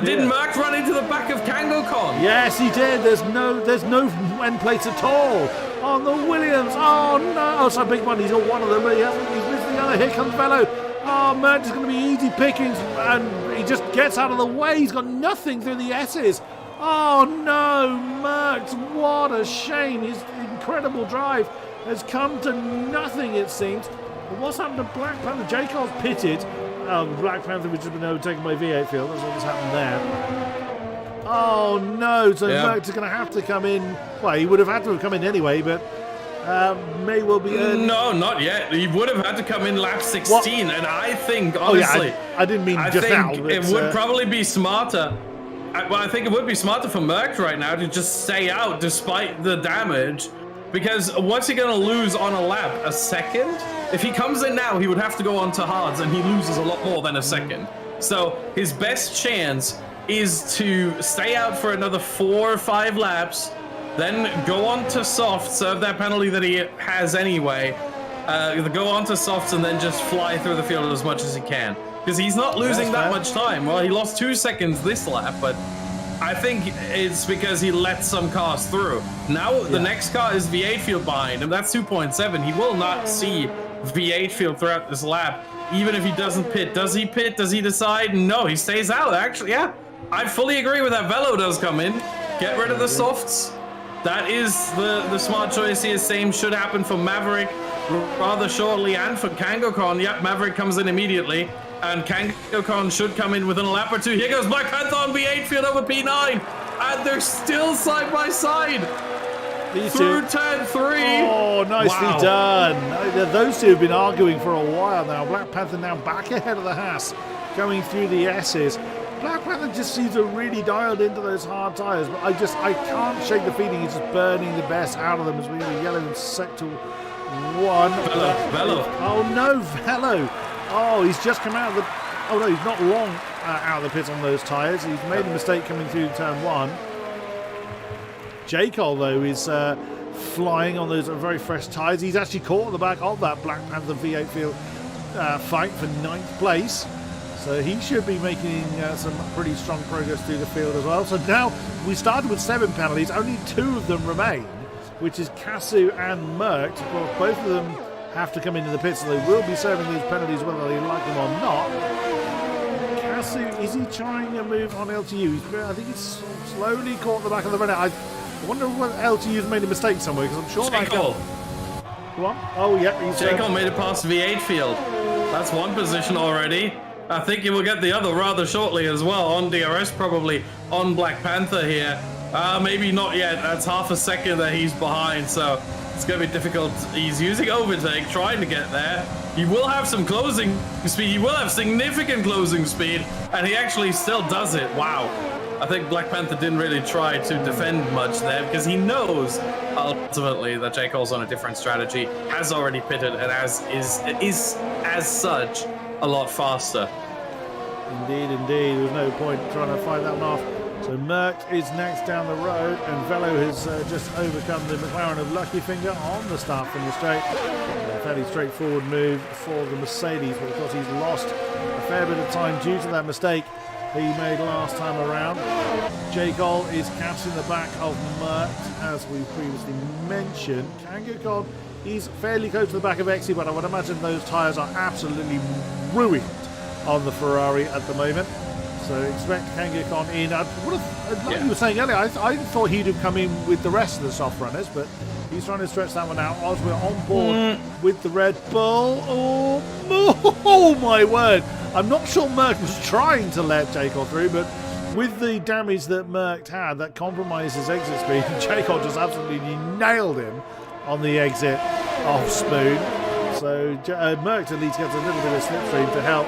Didn't Merckx run into the back of KangoCon? Yes, he did. There's no end plates at all on the Williams. Oh no! Oh, it's a big one. He's got one of them, but he's missed the other. Here comes Velo. Oh, Merckx is going to be easy pickings, and he just gets out of the way. He's got nothing through the S's. Oh no, Merckx! What a shame. His incredible drive has come to nothing, it seems. But what's happened to Black Panther? J-Cole's pitted. Black Panther, which has been overtaken by V8 Field. That's what's happened there. Oh no, so Merckx is going to have to come in. Well, he would have had to have come in anyway, but may well be early. No, not yet. He would have had to come in lap 16, and I think, honestly... I didn't mean just now. I think it would probably be smarter. I think it would be smarter for Merckx right now to just stay out despite the damage, because what's he going to lose on a lap? A second? If he comes in now, he would have to go on to hards, and he loses a lot more than a second. So his best chance is to stay out for another 4 or 5 laps, then go on to soft, serve that penalty that he has anyway, go on to softs, and then just fly through the field as much as he can. Because he's not losing that much time. Well, he lost 2 seconds this lap, but I think it's because he let some cars through. Now the next car is V8 Field behind him. That's 2.7. He will not see V8 Field throughout this lap, even if he doesn't pit. Does he pit? Does he decide? No, he stays out. Actually, yeah, I fully agree with that. Velo does come in. Get rid of the softs. That is the smart choice here. Same should happen for Maverick rather shortly, and for KangoCon. Yep, Maverick comes in immediately, and KangoCon should come in within a lap or 2. Here goes Black Panther on V8 Field over P9, and they're still side by side through turn 3. Oh, nicely done. Those two have been arguing for a while now. Black Panther now back ahead of the Haas, going through the S's. Black Panther just seems to really dialed into those hard tyres, but I can't shake the feeling he's just burning the best out of them as we were yelling in sector 1. Velo. Oh no, Velo. Oh, he's just come out of the... Oh no, he's not long out of the pit on those tyres. He's made a mistake coming through turn 1. J-Cole, though, is flying on those very fresh tyres. He's actually caught at the back of that Black Panther V8 Field fight for 9th place. So he should be making some pretty strong progress through the field as well. So now we started with 7 penalties. Only 2 of them remain, which is Kasu and Merckx. Well, both of them have to come into the pits, so they will be serving these penalties whether they like them or not. Casu, is he trying a move on LTU? I think he's slowly caught the back of the runner. I wonder whether LTU's made a mistake somewhere, because I'm sure J. Cole. Go on. Oh, yeah. He's J. Cole made it past V8 field. That's one position already. I think he will get the other rather shortly as well. On DRS, probably on Black Panther here. Maybe not yet. That's half a second that he's behind, so it's going to be difficult. He's using overtake, trying to get there. He will have some closing speed. He will have significant closing speed, and he actually still does it. Wow. I think Black Panther didn't really try to defend much there because he knows ultimately that J. Cole's on a different strategy, has already pitted, and is as such a lot faster. Indeed, indeed. There's no point trying to fight that one off. So Merck is next down the road, and Velo has just overcome the McLaren of Lucky Finger on the start from the straight. A fairly straightforward move for the Mercedes, but of course he's lost a fair bit of time due to that mistake he made last time around. J. Cole is catching the back of Merck, as we previously mentioned. Kangoo he's fairly close to the back of Exy, but I would imagine those tyres are absolutely ruined on the Ferrari at the moment. So expect Kangoo in. Like you were saying earlier, I thought he'd have come in with the rest of the soft runners, but he's trying to stretch that one out as we're on board with the Red Bull. Oh my word. I'm not sure Merck was trying to let J. Cole through, but with the damage that Merck had, that compromised his exit speed, J. Cole just absolutely nailed him on the exit off Spoon. So Merck at least gets a little bit of slipstream to help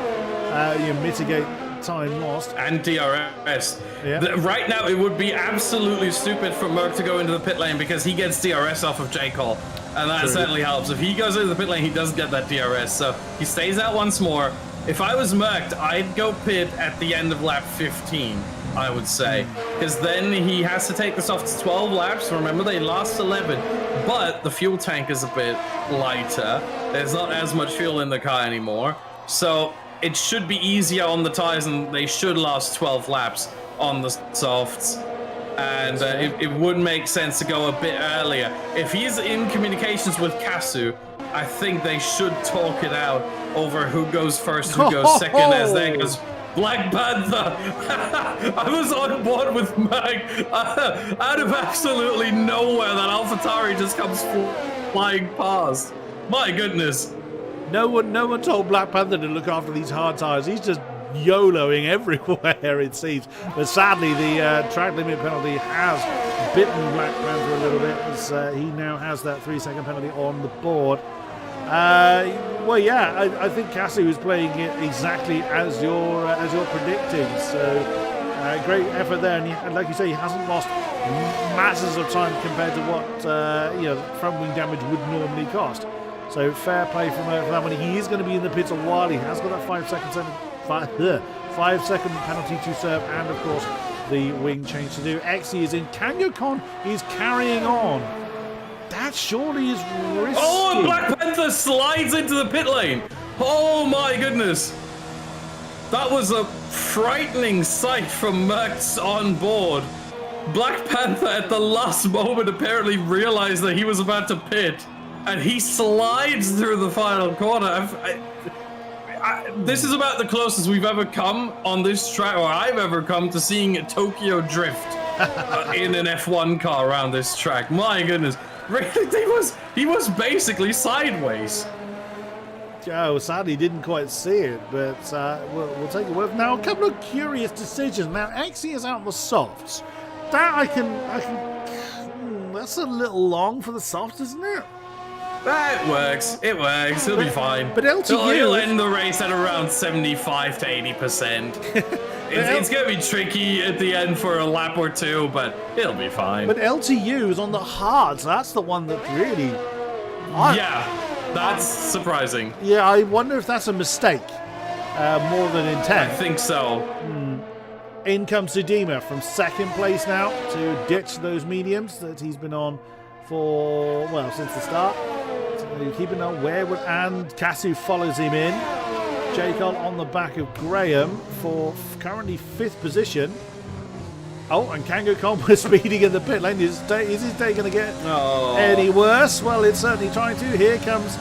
mitigate time lost. And DRS. Yeah. Right now, it would be absolutely stupid for Merck to go into the pit lane because he gets DRS off of J. Cole. And that certainly helps. If he goes into the pit lane, he does get that DRS. So he stays out once more. If I was Mercked, I'd go pit at the end of lap 15, I would say. Because then he has to take the softs 12 laps. Remember, they last 11. But the fuel tank is a bit lighter. There's not as much fuel in the car anymore. So it should be easier on the tires, and they should last 12 laps on the softs. And it would make sense to go a bit earlier. If he's in communications with Casu, I think they should talk it out over who goes first, who goes second, as there goes Black Panther. I was on board with Merck. Out of absolutely nowhere, that AlphaTauri just comes flying past. My goodness. No one told Black Panther to look after these hard tyres. He's just YOLOing everywhere, it seems. But sadly, the track limit penalty has bitten Black Panther a little bit, as he now has that 3-second penalty on the board. Well, yeah, I think Casu is playing it exactly as you're predicting. So great effort there, and like you say, he hasn't lost masses of time compared to what front wing damage would normally cost. So fair play from that one. He is going to be in the pits a while. He has got that 5 second penalty to serve, and of course the wing change to do. Exy is in. Kangoo is carrying on. That surely is risky. Oh, and Black Panther slides into the pit lane. Oh my goodness. That was a frightening sight from Merckx on board. Black Panther at the last moment apparently realized that he was about to pit, and he slides through the final corner. This is about the closest we've ever come on this track, or I've ever come to seeing Tokyo drift in an F1 car around this track. My goodness. Really, he was basically sideways. Oh, sadly didn't quite see it, but we'll take it with. Now, a couple of curious decisions. Now, Exy is out on the softs. That I can. That's a little long for the softs, isn't it? It works. It works. He'll be fine. But LTU... He'll end the race at around 75 to 80%. It's going to be tricky at the end for a lap or two, but it'll be fine. But LTU is on the hard, so that's the one that really... Yeah, that's surprising. Yeah, I wonder if that's a mistake more than intent. I think so. In comes Sudima from second place now to ditch those mediums that he's been on for, well, since the start. So keeping on Weirwood, and Casu follows him in. J. Cole on the back of Graham for currently 5th position. Oh, and Kangoo was speeding in the pit lane. Is his day going to get any worse? Well, it's certainly trying to. Here comes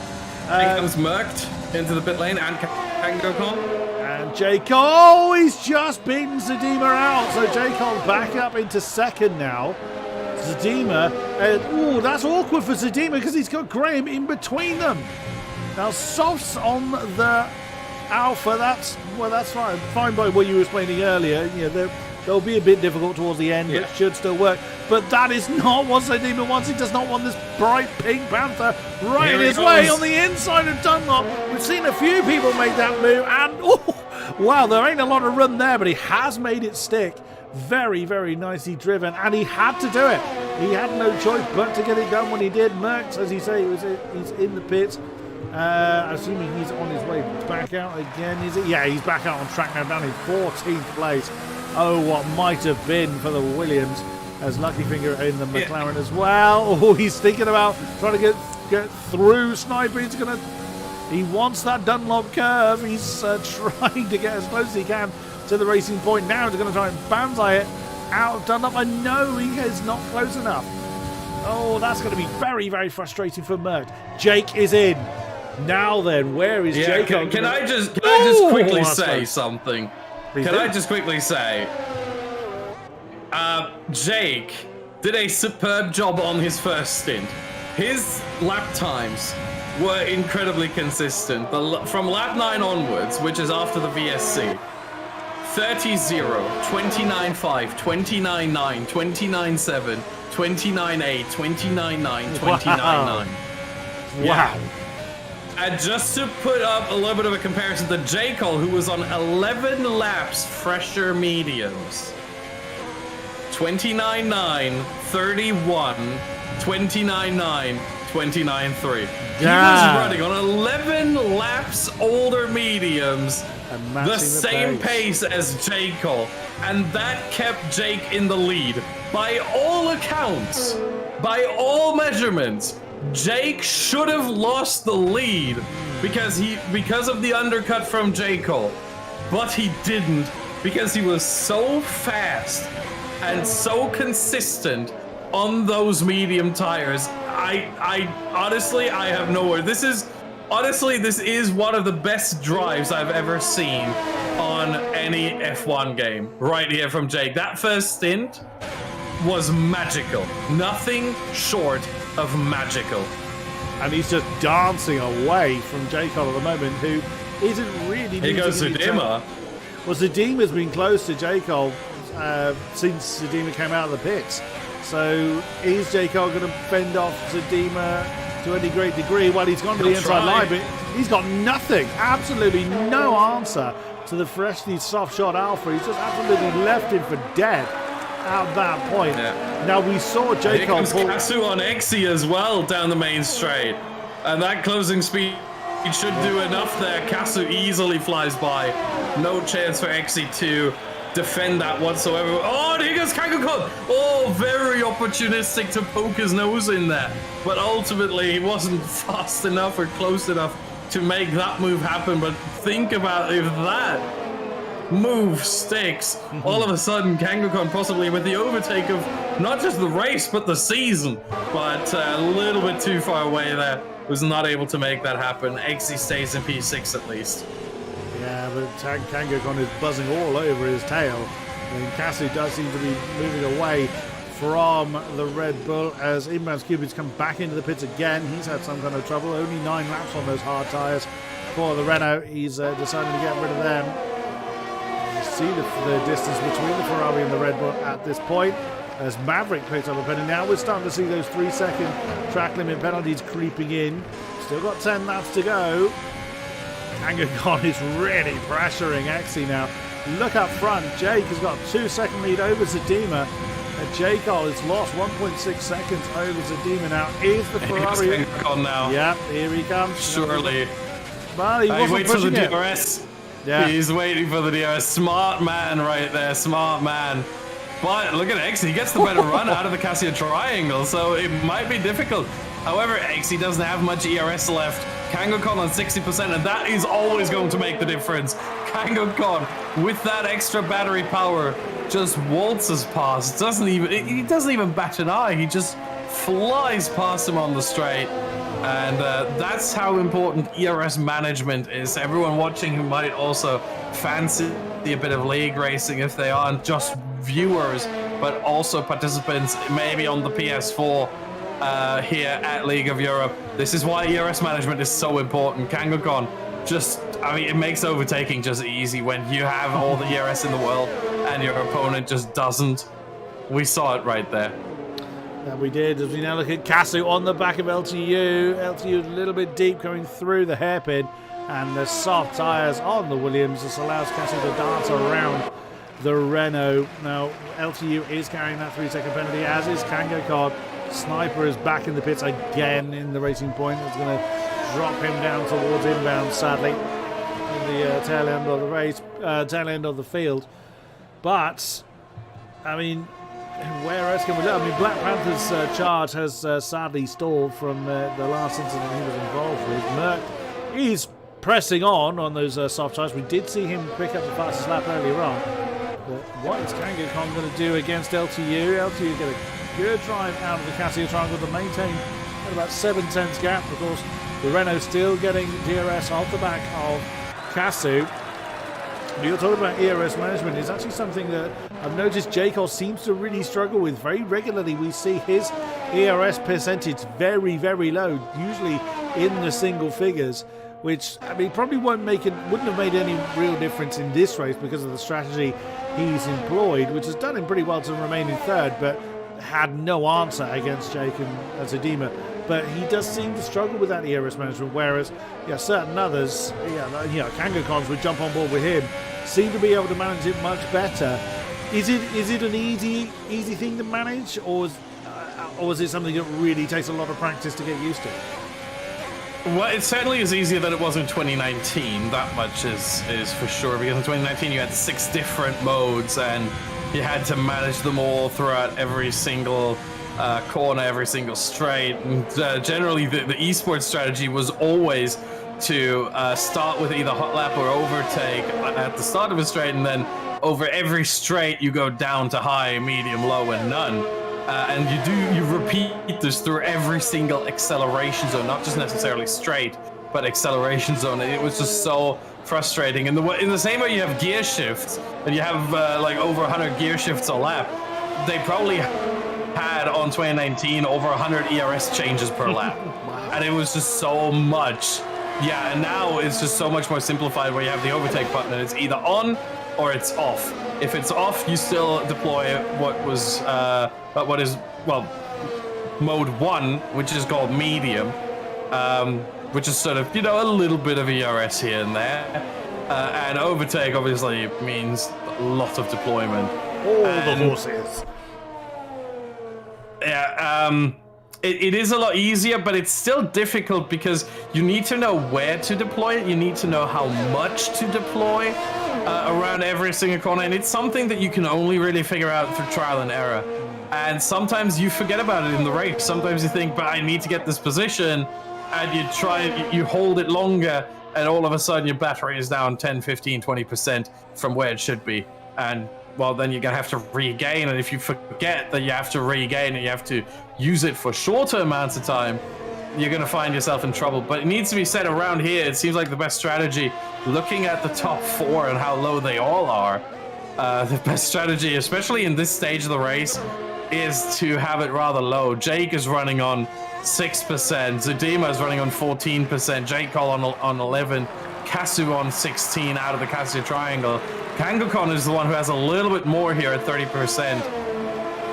Here comes Mercked into the pit lane and KangoKon. And J. Cole, he's just beaten Zadima out. So J. Cole back up into second now. Zadima, oh, that's awkward for Zadima because he's got Graham in between them. Now, softs on the Alpha, that's fine. Fine by what you were explaining earlier. You know, they'll be a bit difficult towards the end, but it should still work. But that is not what Zadima wants. He does not want this bright pink Panther right in his way on the inside of Dunlop. We've seen a few people make that move, and oh, wow, there ain't a lot of run there, but he has made it stick. Very, very nicely driven, and he had to do it. He had no choice but to get it done when he did. Merckx, as you say, he's in the pits. Assuming he's on his way back out again, is it? Yeah, he's back out on track now, down in 14th place. Oh, what might have been for the Williams, as Luckyfinger in the McLaren as well. Oh, he's thinking about trying to get through Sniper. He wants that Dunlop curve. He's trying to get as close as he can to the racing point. Now he's going to try and banzai it out of Dunlop. I know he is not close enough. Oh, that's going to be very, very frustrating for Merckx. Jake is in. Now then, where is Jake? Can I just quickly say something? Can I just quickly say, Jake did a superb job on his first stint. His lap times were incredibly consistent. From lap 9 onwards, which is after the VSC, 30-0, 29-5, 29-9, 29-7, 29-8, 29-9, 29-9. Wow. And just to put up a little bit of a comparison to J. Cole, who was on 11 laps fresher mediums. 29-9, 31, 29-9, 29-3. He was running on 11 laps older mediums, the same pace as J. Cole. And that kept Jake in the lead. By all accounts, by all measurements, Jake should have lost the lead because of the undercut from J. Cole. But he didn't because he was so fast and so consistent on those medium tires. I honestly, I have no word. This is one of the best drives I've ever seen on any F1 game right here from Jake. That first stint was magical. Nothing short of magical. And he's just dancing away from J. Cole at the moment, who isn't really... Here goes Zadima. Well, Zadima's been close to J. Cole since Zadima came out of the pits. So is J. Cole going to fend off Zadima to any great degree? Well, he's gone to the inside line, but he's got nothing, absolutely no answer to the freshly soft shot Alpha. He's just absolutely left him for dead at that point. Yeah. Now we saw J. Cole pull... Kasu on Exy as well down the main straight. And that closing speed should do enough there. Kasu easily flies by. No chance for Exy to defend that whatsoever. Oh, and here goes KangoKon. Oh, very opportunistic to poke his nose in there. But ultimately, he wasn't fast enough or close enough to make that move happen. But think about if that move sticks, all of a sudden KangoKon possibly with the overtake of not just the race, but the season. But a little bit too far away there. Was not able to make that happen. Exy stays in P6 at least. Yeah, but KangoKon is buzzing all over his tail. And Cassie does seem to be moving away from the Red Bull as Inbound Cupid's come back into the pits again. He's had some kind of trouble. Only 9 laps on those hard tyres for the Renault. He's decided to get rid of them. You see the distance between the Ferrari and the Red Bull at this point. As Maverick picks up a penalty. Now we're starting to see those 3-second track limit penalties creeping in. Still got 10 laps to go. KangoKon is really pressuring Exy now. Look up front. Jake has got a 2-second lead over Zadima. And J. Cole has lost 1.6 seconds over Zadima now. Is the Ferrari... Here's KangoKon now. Yeah, here he comes. Surely. Well, he wasn't waits for the it. DRS. Yeah. He's waiting for the DRS. Smart man right there. Smart man. But look at Exy, he gets the better run out of the Cassia triangle, so it might be difficult. However, Exy doesn't have much ERS left. KangoKon on 60%, and that is always going to make the difference. KangoKon, with that extra battery power, just waltzes past. He doesn't even bat an eye. He just flies past him on the straight. And that's how important ERS management is. Everyone watching who might also fancy a bit of league racing if they aren't just viewers, but also participants maybe on the PS4 here at League of Europe. This is why ERS management is so important. KangoCon just, I mean, it makes overtaking just easy when you have all the ERS in the world and your opponent just doesn't. We saw it right there. And we did, as we now look at Casu on the back of LTU. LTU a little bit deep coming through the hairpin, and the soft tyres on the Williams. This allows Casu to dance around the Renault. Now, LTU is carrying that 3-second penalty, as is KangoCon. Sniper is back in the pits again in the Racing Point. That's going to drop him down towards inbound, sadly, in the tail end of the race, tail end of the field. But, I mean, where else can we look? I mean, Black Panther's charge has sadly stalled from the last incident he was involved with. Merc is pressing on those soft tyres. We did see him pick up the fastest lap earlier on. But what is KangoCon going to do against LTU? LTU get a good drive out of the Casio triangle to maintain at about 7/10 gap. Of course, the Renault still getting DRS off the back of Casu. You're talking about ERS management. It's actually something that I've noticed Jacol seems to really struggle with. Very regularly we see his ERS percentage very, very low, usually in the single figures, which, I mean, probably wouldn't have made any real difference in this race because of the strategy he's employed, which has done him pretty well to remain in third, but had no answer against Jake and Zedima. But he does seem to struggle with that ERS management, whereas certain others, KangoCons would jump on board with him, seem to be able to manage it much better. Is it an easy thing to manage, or is it something that really takes a lot of practice to get used to? Well, it certainly is easier than it was in 2019. That much is for sure, because in 2019 you had 6 different modes and you had to manage them all throughout every single corner, every single straight. And, generally, the esports strategy was always to start with either hot lap or overtake at the start of a straight, and then over every straight you go down to high, medium, low, and none. And you repeat this through every single acceleration zone, not just necessarily straight, but acceleration zone. It was just so frustrating. And in the same way you have gear shifts, and you have like over 100 gear shifts a lap, they probably had on 2019 over 100 ERS changes per lap. Wow. And it was just so much. Yeah, and now it's just so much more simplified, where you have the overtake button and it's either on or it's off. If it's off, you still deploy what is mode 1, which is called medium, which is sort of, a little bit of ERS here and there. And overtake obviously means a lot of deployment. All the horses. Yeah, it is a lot easier, but it's still difficult because you need to know where to deploy it. You need to know how much to deploy around every single corner, and it's something that you can only really figure out through trial and error. And sometimes you forget about it in the race. Sometimes you think, but I need to get this position, and you hold it longer, and all of a sudden your battery is down 10, 15, 20% from where it should be. And well, then you're gonna have to regain, and if you forget that you have to regain and you have to use it for shorter amounts of time, you're gonna find yourself in trouble. But it needs to be said, around here, it seems like the best strategy, looking at the top 4 and how low they all are, the best strategy, especially in this stage of the race, is to have it rather low. Jake is running on 6%, Zedima is running on 14%, Jake Cole on 11%, Casu on 16 out of the Casio triangle. KangoCon is the one who has a little bit more here at 30%.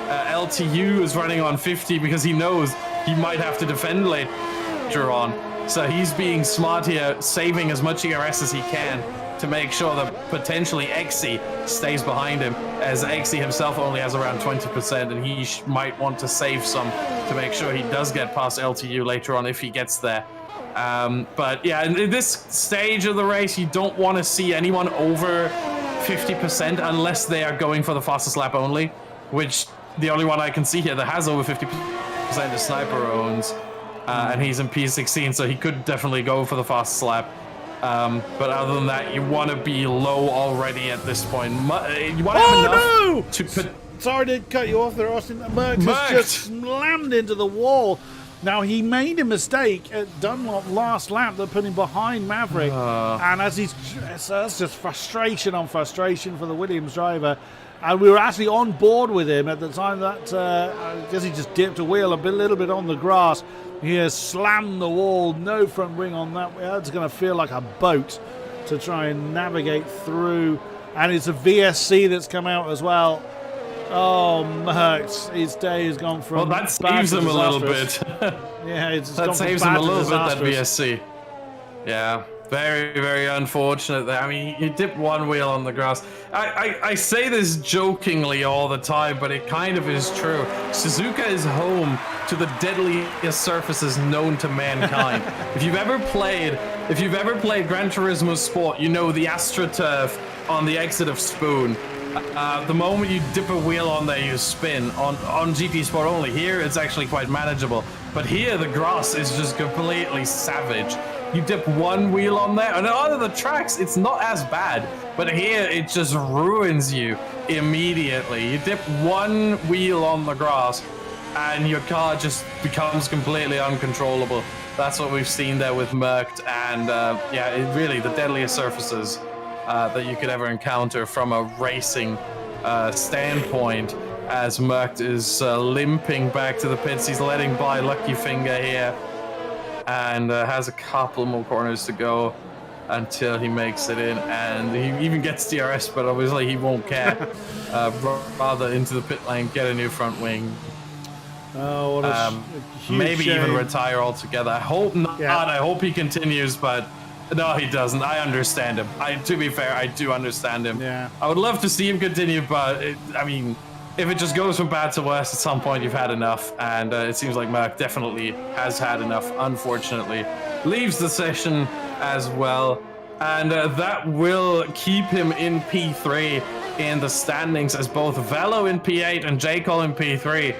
LTU is running on 50 because he knows he might have to defend later on. So he's being smart here, saving as much ERS as he can to make sure that potentially Exi stays behind him, as Exi himself only has around 20%, and he might want to save some to make sure he does get past LTU later on if he gets there. But yeah, in this stage of the race, you don't want to see anyone over 50% unless they are going for the fastest lap only, which the only one I can see here that has over 50% is Sniper owns, and he's in P16, so he could definitely go for the fastest lap. But other than that, you want to be low already at this point. You want to have enough to put... Sorry to cut you off there, Austin. Merc has just slammed into the wall. Now, he made a mistake at Dunlop last lap that put him behind Maverick. And as that's just frustration on frustration for the Williams driver. And we were actually on board with him at the time that I guess he just dipped a wheel a little bit on the grass. He has slammed the wall, no front wing on that. It's going to feel like a boat to try and navigate through. And it's a VSC that's come out as well. Oh, Merckx, his day has gone from. Well, that saves him a little bit. Yeah, that saves him a little bit, that VSC. Yeah, very, very unfortunate there. I mean, you dip one wheel on the grass. I say this jokingly all the time, but it kind of is true. Suzuka is home to the deadliest surfaces known to mankind. If you've ever played Gran Turismo Sport, you know the AstroTurf on the exit of Spoon. The moment you dip a wheel on there, you spin. On GT Sport only. Here, it's actually quite manageable. But here, the grass is just completely savage. You dip one wheel on there, and on other tracks, it's not as bad. But here, it just ruins you immediately. You dip one wheel on the grass, and your car just becomes completely uncontrollable. That's what we've seen there with Merckx, and really the deadliest surfaces that you could ever encounter from a racing standpoint, as Merckx is limping back to the pits. He's letting by Lucky Finger here, and has a couple more corners to go until he makes it in, and he even gets DRS, but obviously he won't care. Rather into the pit lane, get a new front wing. Oh, what a huge maybe shame. even retire altogether. I hope not. Yeah. I hope he continues, but no, he doesn't. I understand him. To be fair, I do understand him. Yeah. I would love to see him continue, but if it just goes from bad to worse, at some point you've had enough, and it seems like Merck definitely has had enough, unfortunately. Leaves the session as well, and that will keep him in P3 in the standings, as both Velo in P8 and J. Cole in P3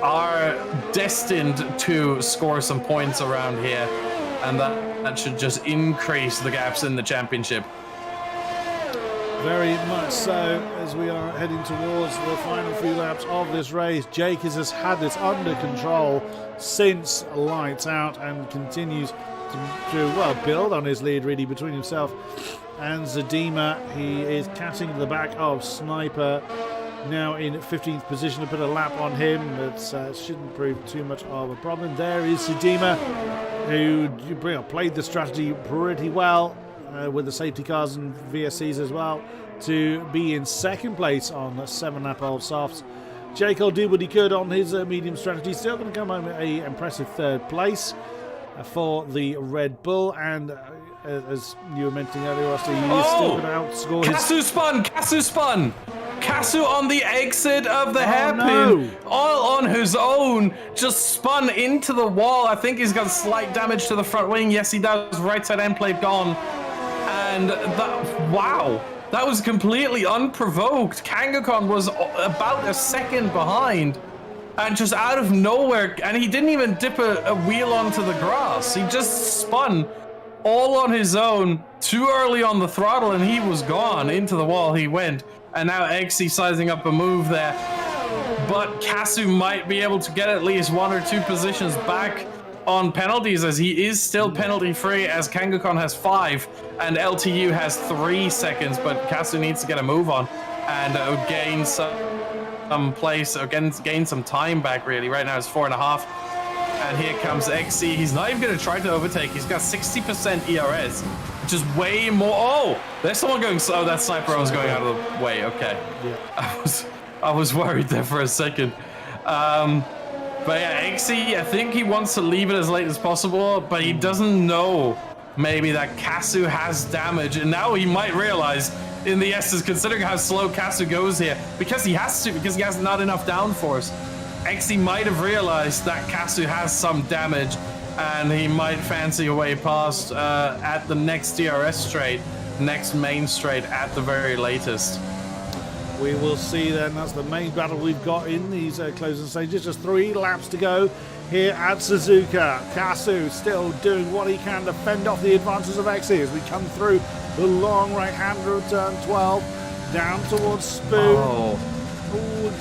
are destined to score some points around here, and that should just increase the gaps in the championship. Very much so, as we are heading towards the final few laps of this race. Jake has had this under control since lights out and continues to build on his lead really between himself and Zadima. He is catching the back of Sniper, now in 15th position, to put a lap on him, but shouldn't prove too much of a problem. There is Zadima, who played the strategy pretty well with the safety cars and VSCs as well, to be in second place on 7 lap old softs. Jake will do what he could on his medium strategy, still going to come home with an impressive third place for the Red Bull, and as you were mentioning earlier, Austin, he is still going to outscore Casu spun! Casu on the exit of the hairpin, all on his own, just spun into the wall. I think he's got slight damage to the front wing. Yes, he does. Right side end plate gone. And that was completely unprovoked. Kangaskhan was about a second behind, and just out of nowhere, and he didn't even dip a wheel onto the grass. He just spun all on his own, too early on the throttle, and he was gone. Into the wall he went. And now XC sizing up a move there. But Casu might be able to get at least 1 or 2 positions back on penalties, as he is still penalty free, as Kangaskhan has 5 and LTU has 3 seconds. But Casu needs to get a move on and gain some place, or gain some time back, really. Right now it's 4.5. And here comes XC. He's not even going to try to overtake. He's got 60% ERS, which is way more. Oh, there's someone going slow. That Sniper was going out of the way. Okay. Yeah. I was worried there for a second. But yeah, XC, I think he wants to leave it as late as possible, but he doesn't know maybe that Casu has damage. And now he might realize in the S's, considering how slow Casu goes here, because he has not enough downforce. XC might have realized that Casu has some damage, and he might fancy a way past at the next DRS straight, next main straight at the very latest. We will see then. That's the main battle we've got in these closing stages. Just 3 laps to go here at Suzuka. Casu still doing what he can to fend off the advances of XC as we come through the long right-hand road, turn 12, down towards Spoon.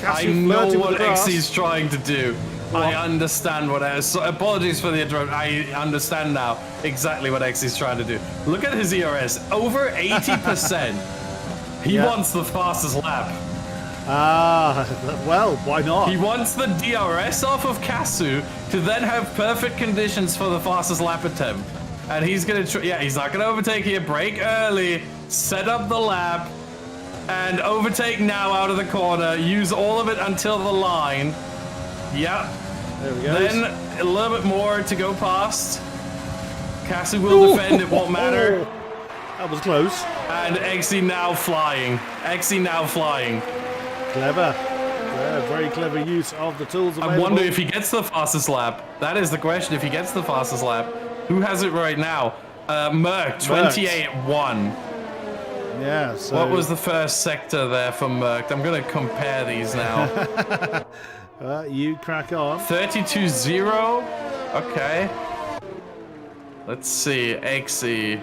I know what XC's trying to do. I understand what so apologies for the interruption. I understand now exactly what X is trying to do. Look at his ERS, over 80%. He wants the fastest lap. Well, why not? He wants the DRS off of Kasu to then have perfect conditions for the fastest lap attempt. And he's gonna, he's not gonna overtake here. Brake early, set up the lap, and overtake now out of the corner. Use all of it until the line. Yep. There we go. Then a little bit more to go past. Kasu will defend, it won't matter. That was close. And Exy now flying. Exy now flying. Clever. Yeah, very clever use of the tools available. I wonder if he gets the fastest lap. That is the question, if he gets the fastest lap. Who has it right now? Merck, 28.1. Yeah, so... What was the first sector there for Merck? I'm going to compare these now. You crack on. 32.0. Okay. Let's see. Exy.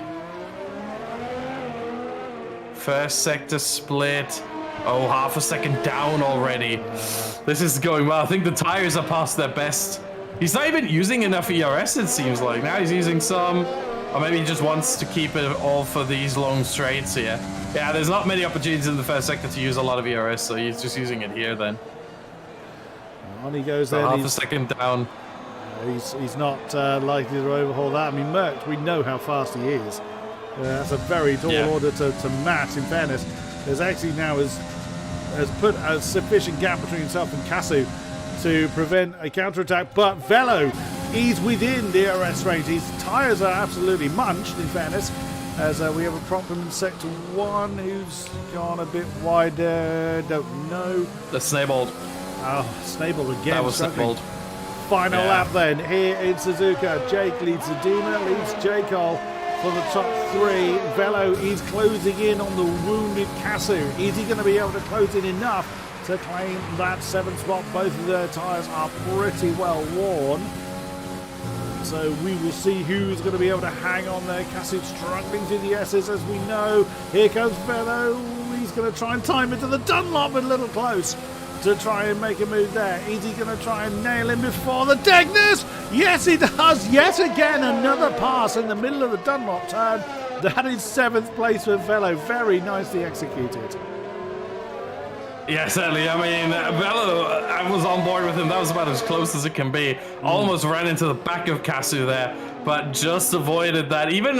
First sector split. Oh, half a second down already. This is going well. I think the tires are past their best. He's not even using enough ERS, it seems like. Now he's using some. Or maybe he just wants to keep it all for these long straights here. Yeah, there's not many opportunities in the first sector to use a lot of ERS, so he's just using it here then. On he goes So there. half a second down. He's not likely to overhaul that. I mean, Merck, we know how fast he is. That's a very tall order to match, in fairness. There's actually now has put a sufficient gap between himself and Kasu to prevent a counterattack, but Velo, he's within DRS range. His tyres are absolutely munched, in fairness, as we have a prop in Sector 1 who's gone a bit wider, don't know. The Snabled. Oh, Snable again. That was Snabled. Final lap then, here in Suzuka. Jake leads Zadima, leads J-Cole for the top three. Velo is closing in on the wounded Kasu. Is he going to be able to close in enough to claim that 7th spot? Both of their tyres are pretty well worn. So we will see who's going to be able to hang on there. Kasu struggling through the S's, as we know. Here comes Velo. He's going to try and time it to the Dunlop, a little close to try and make a move there. Is he going to try and nail him before the Degness? Yes, he does. Yet again, another pass in the middle of the Dunlop turn. That is 7th place for Velo. Very nicely executed. Yeah, certainly. I mean, Velo, I was on board with him. That was about as close as it can be. Almost ran into the back of Kasu there, but just avoided that. Even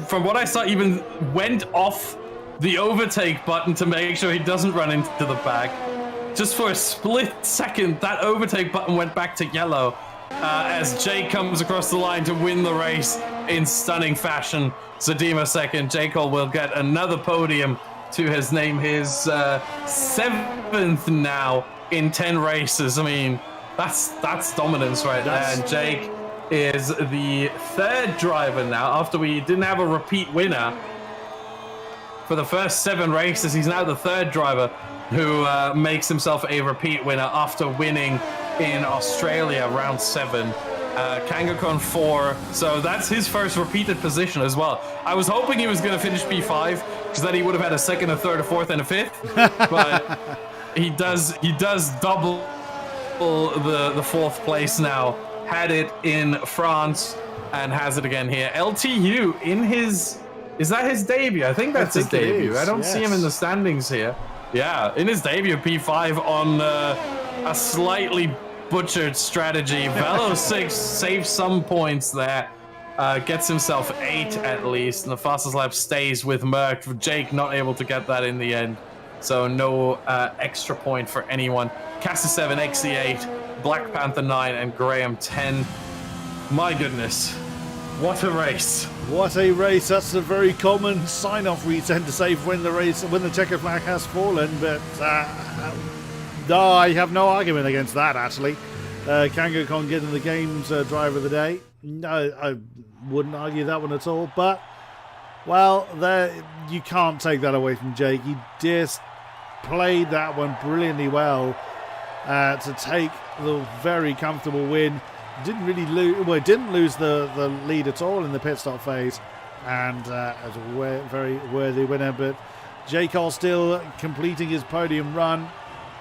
from what I saw, even went off the overtake button to make sure he doesn't run into the back. Just for a split second, that overtake button went back to yellow as Jake comes across the line to win the race in stunning fashion. Zadima second. J-Cole will get another podium to his name, his 7th now in 10 races. I mean, that's dominance right there. And Jake is the 3rd driver now. After we didn't have a repeat winner for the first 7 races, he's now the 3rd driver who makes himself a repeat winner after winning in Australia round 7. Kangaskhan 4, so that's his first repeated position as well. I was hoping he was going to finish P5 because then he would have had a 2nd, a 3rd, a 4th, and a 5th. But he does double the 4th place now. Had it in France and has it again here. LTU in his, is that his debut? I think that's his debut. I don't see him in the standings here. Yeah, in his debut, P5 on a slightly butchered strategy. Velo 6 saves some points there. Gets himself 8 at least, and the fastest lap stays with Merck. Jake not able to get that in the end, so no extra point for anyone. Kasu 7, Exy 8, Black Panther 9, and Graham 10. My goodness, what a race! What a race! That's a very common sign-off we tend to say when the checker flag has fallen, but I have no argument against that, actually. Kangaskhan getting the game's driver of the day. No, I wouldn't argue that one at all, but, well, you can't take that away from Jake. He just played that one brilliantly well to take the very comfortable win. Didn't really lose, well, didn't lose the lead at all in the pit stop phase, and as a very worthy winner. But J. Cole still completing his podium run.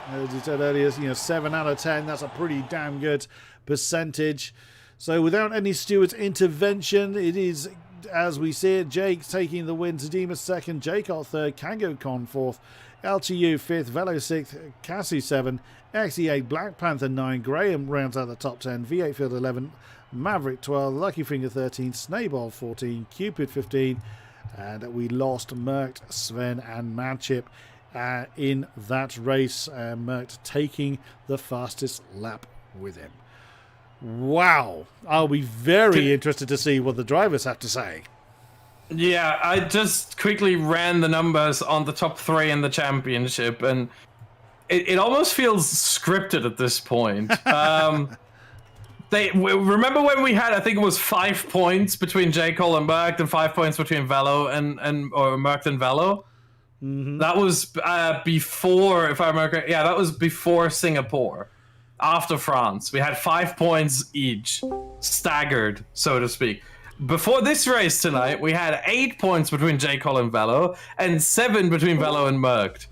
As you said earlier, 7 out of 10. That's a pretty damn good percentage. So without any Stewart's intervention, it is, as we see it, Jake taking the win. Tadima second, Jaycol third, Kango Con fourth, LTU fifth, Velo sixth, Cassie 7, XE8, Black Panther 9, Graham rounds out the top 10, V8 Field 11, Maverick 12, Lucky Finger 13, Snayball 14, Cupid 15, and we lost Merkt, Sven and Manchip in that race. Merkt taking the fastest lap with him. Wow. I'll be very interested to see what the drivers have to say. Yeah, I just quickly ran the numbers on the top 3 in the championship, and it almost feels scripted at this point. Remember when we had, I think it was 5 points between J. Cole and Merkt and 5 points between Velo or Merkt and Velo? Mm-hmm. That was before, if I remember correctly, yeah, that was before Singapore. After France, we had 5 points each, staggered, so to speak. Before this race tonight, we had 8 points between J. Cole and Velo and 7 between Velo and Merkt.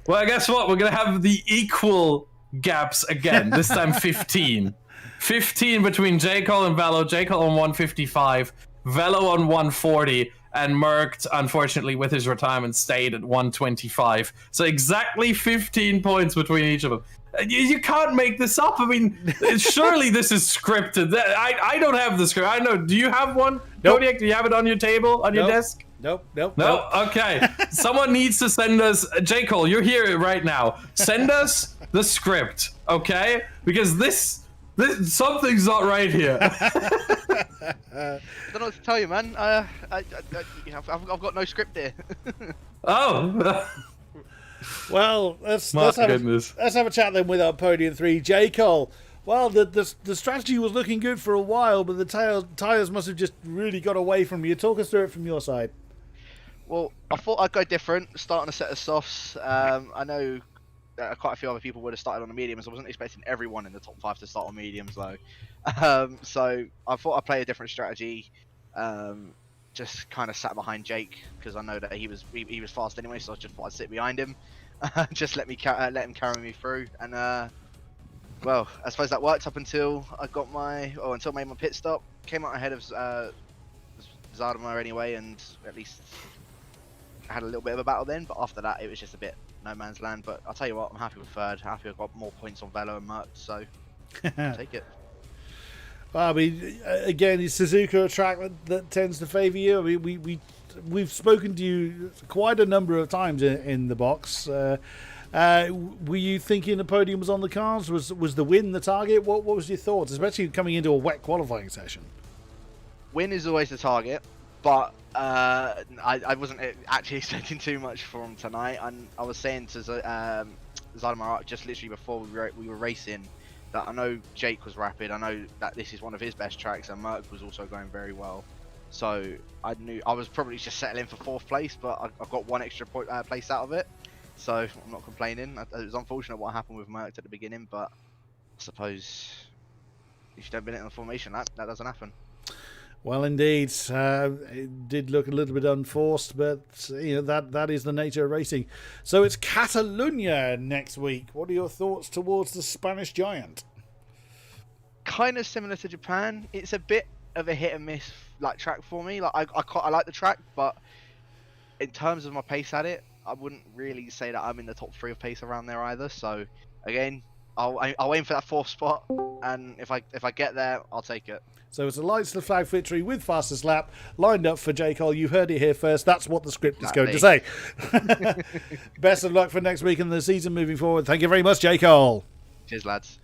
Well, guess what? We're going to have the equal gaps again, this time 15. 15 between J. Cole and Velo, J. Cole on 155, Velo on 140, and Merkt, unfortunately, with his retirement, stayed at 125. So exactly 15 points between each of them. You can't make this up. I mean, surely this is scripted. I don't have the script. I know. Do you have one? Nope. Kodiak, do you have it on your table, on your desk? Nope. No? Okay. Someone needs to send us... J. Cole, you're here right now. Send us the script, okay? Because this something's not right here. I don't know what to tell you, man. I've got no script here. Oh. Well, let's have a chat then with our podium 3. J. Cole. Well, the strategy was looking good for a while, but the tyres must have just really got away from you. Talk us through it from your side. Well, I thought I'd go different, start on a set of softs. I know quite a few other people would have started on the mediums. I wasn't expecting everyone in the top 5 to start on mediums, though. So I thought I'd play a different strategy. Just kind of sat behind Jake because I know that he was fast anyway, so I just thought I'd sit behind him. Just let him carry me through, and well, I suppose that worked up until I got until I made my pit stop. Came out ahead of Zadamar anyway, and at least I had a little bit of a battle then. But after that, it was just a bit no man's land. But I'll tell you what, I'm happy with third. Happy I've got more points on Velo and Merkt, so I'll take it. Well, I mean, again, is Suzuka a track that tends to favour you? I mean, we've spoken to you quite a number of times in the box. Were you thinking the podium was on the cards? Was the win the target? What was your thoughts, especially coming into a wet qualifying session? Win is always the target, but I wasn't actually expecting too much from tonight. And I was saying to Zadamar just literally before we were racing that I know Jake was rapid. I know that this is one of his best tracks, and Merck was also going very well. So I knew I was probably just settling for 4th place, but I got 1 extra place out of it. So I'm not complaining. It was unfortunate what happened with Merck at the beginning, but I suppose if you don't bin it in the formation, that doesn't happen. Well, indeed, it did look a little bit unforced, but that is the nature of racing. So it's Catalunya next week. What are your thoughts towards the Spanish giant? Kind of similar to Japan. It's a bit of a hit and miss track for me. I like the track, but in terms of my pace at it, I wouldn't really say that I'm in the top 3 of pace around there either. So again, I'll aim for that 4th spot, and if I get there, I'll take it. So it's a lights to the flag victory with fastest lap lined up for J. Cole. You heard it here first. That's what the script is going to say. Best of luck for next week and the season moving forward. Thank you very much, J. Cole. Cheers, lads.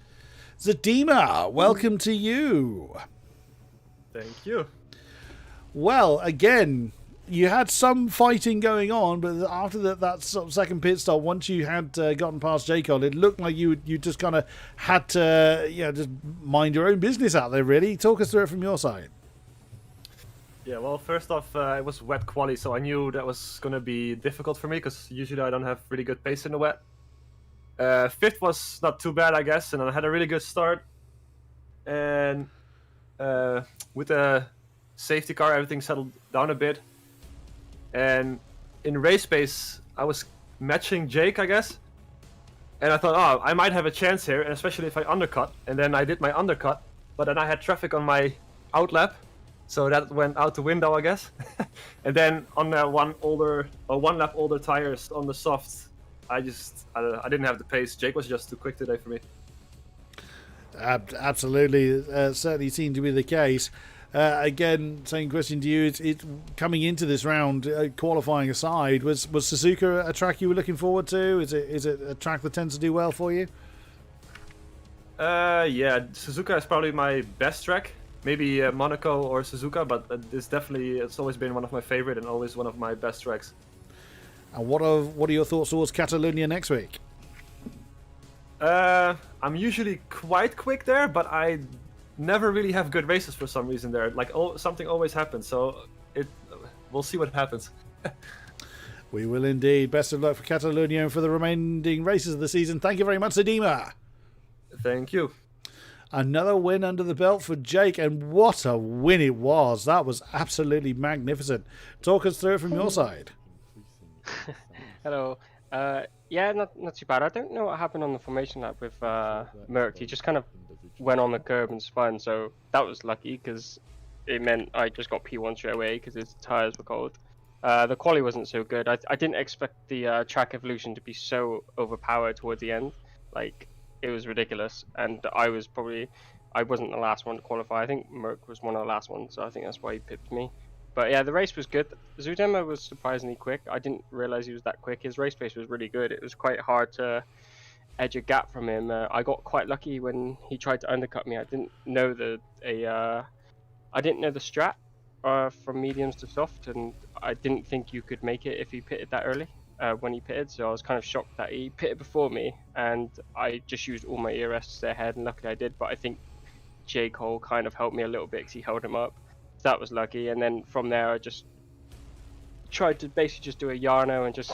Zadima, welcome to you. Thank you. Well, again, you had some fighting going on, but after that sort of second pit stop, once you had gotten past J. Cole, it looked like you just kind of had to just mind your own business out there, really. Talk us through it from your side. Yeah, well, first off, it was wet quali, so I knew that was going to be difficult for me, because usually I don't have really good pace in the wet. 5th was not too bad, I guess, and I had a really good start. And with the safety car, everything settled down a bit. And in race pace, I was matching Jake, I guess. And I thought, oh, I might have a chance here, and especially if I undercut. And then I did my undercut, but then I had traffic on my out lap, so that went out the window, I guess. And then on one lap older tires on the softs, I didn't have the pace. Jake was just too quick today for me. Absolutely, certainly seemed to be the case. Again, same question to you. It's coming into this round, qualifying aside, was Suzuka a track you were looking forward to? Is it a track that tends to do well for you? Yeah, Suzuka is probably my best track. Maybe Monaco or Suzuka, but it's always been one of my favorite and always one of my best tracks. And what are your thoughts towards Catalonia next week? I'm usually quite quick there, but I never really have good races for some reason there. Like something always happens, so we'll see what happens. We will indeed. Best of luck for Catalonia and for the remaining races of the season. Thank you very much, Adema. Thank you. Another win under the belt for Jake, and what a win it was. That was absolutely magnificent. Talk us through it from your side. Hello. Yeah, not too bad. I don't know what happened on the formation lap with Merck. He just kind of went on the curb and spun, so that was lucky because it meant I just got P1 straight away because his tires were cold. The quali wasn't so good. I didn't expect the track evolution to be so overpowered towards the end. Like, it was ridiculous, and I wasn't the last one to qualify. I think Merck was one of the last ones, so I think that's why he pipped me. But yeah, the race was good. Zudema was surprisingly quick. I didn't realize he was that quick. His race pace was really good. It was quite hard to edge a gap from him. I got quite lucky when he tried to undercut me. I didn't know the strat from mediums to soft, and I didn't think you could make it if he pitted that early. When he pitted, so I was kind of shocked that he pitted before me, and I just used all my ERS to stay ahead, and luckily I did. But I think J. Cole kind of helped me a little bit because he held him up. So that was lucky, and then from there I just tried to basically just do a Yarno and just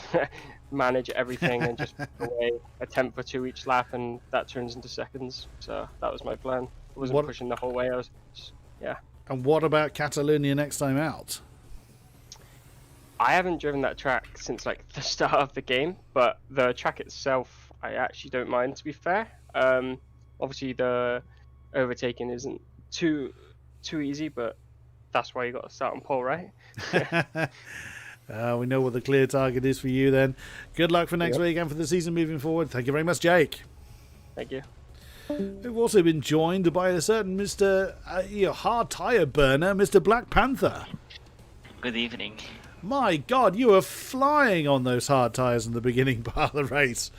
manage everything and just away a tenth or two each lap, and that turns into seconds. So that was my plan. I wasn't pushing the whole way. I was just, yeah. And what about Catalonia next time out? I haven't driven that track since like the start of the game, but the track itself I actually don't mind, to be fair. Obviously the overtaking isn't too easy, but that's why you got to start on pole, right? We know what the clear target is for you then. Good luck for next week and for the season moving forward. Thank you very much, Jake. Thank you. We've also been joined by a certain Mr. Hard Tire Burner, Mr. Black Panther. Good evening. My God, you were flying on those hard tires in the beginning part of the race.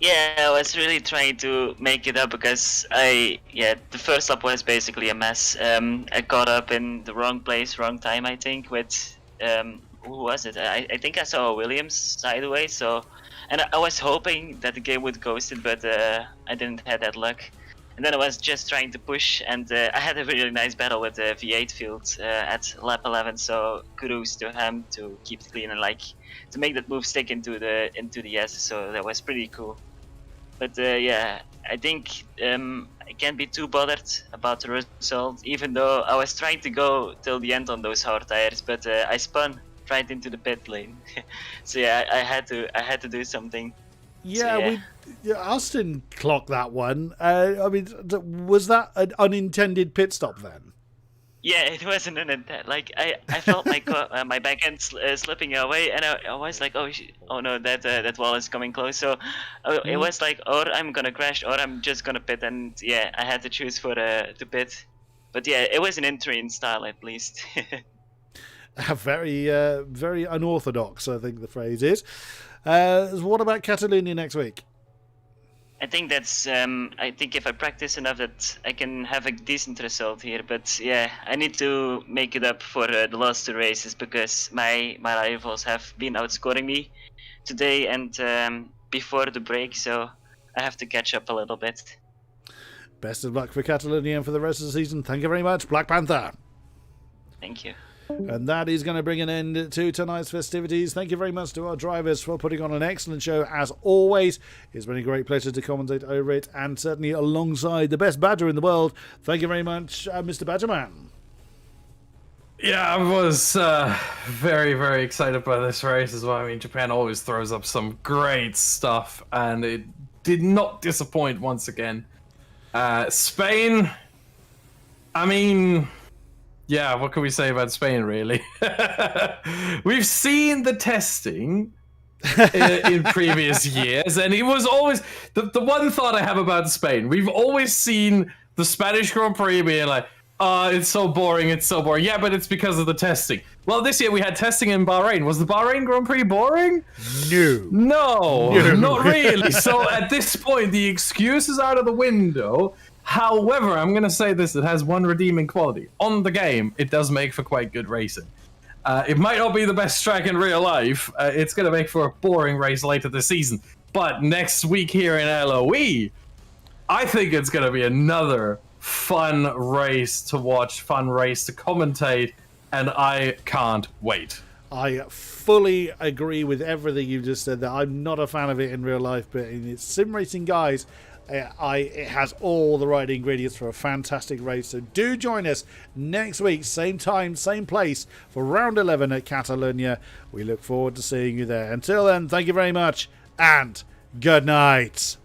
Yeah, I was really trying to make it up because the first lap was basically a mess. I got up in the wrong place, wrong time, I think, with, who was it? I think I saw Williams sideways, and I was hoping that the game would ghost it, but I didn't have that luck. And then I was just trying to push, and I had a really nice battle with the V8 field at lap 11. So kudos to him to keep it clean and to make that move stick into the S. So that was pretty cool. But I think I can't be too bothered about the result, even though I was trying to go till the end on those hard tires, but I spun right into the pit lane. So yeah, I had to do something. Yeah, Austin clocked that one. I mean, was that an unintended pit stop then? Yeah, it wasn't an intent. Like I felt my back end slipping away, and I was like, oh no, that wall is coming close. So it was like, or I'm gonna crash, or I'm just gonna pit, and yeah, I had to choose for the pit. But yeah, it was an entry in style at least. Very unorthodox, I think the phrase is. What about Catalonia next week? I think that's. I think if I practice enough, that I can have a decent result here. But yeah, I need to make it up for the last two races because my rivals have been outscoring me today and before the break, so I have to catch up a little bit. Best of luck for Catalonia and for the rest of the season. Thank you very much, Black Panther. Thank you. And that is going to bring an end to tonight's festivities. Thank you very much to our drivers for putting on an excellent show as always. It's been a great pleasure to commentate over it, and certainly alongside the best badger in the world. Thank you very much, Mr. Badgerman. Yeah, I was very, very excited by this race as well. I mean, Japan always throws up some great stuff, and it did not disappoint once again. Spain, I mean, yeah, what can we say about Spain, really? We've seen the testing in previous years, and it was always the one thought I have about Spain. We've always seen the Spanish Grand Prix being like, it's so boring, it's so boring. Yeah, but it's because of the testing. Well, this year we had testing in Bahrain. Was the Bahrain Grand Prix boring? No, not really. So at this point, the excuse is out of the window. However, I'm going to say this, it has one redeeming quality. On the game, it does make for quite good racing. It might not be the best track in real life. It's going to make for a boring race later this season. But next week here in LOE, I think it's going to be another fun race to watch, fun race to commentate, and I can't wait. I fully agree with everything you just said. That I'm not a fan of it in real life, but in its sim racing, guys, it has all the right ingredients for a fantastic race. So do join us next week, same time, same place, for round 11 at Catalonia. We look forward to seeing you there. Until then, thank you very much, and good night.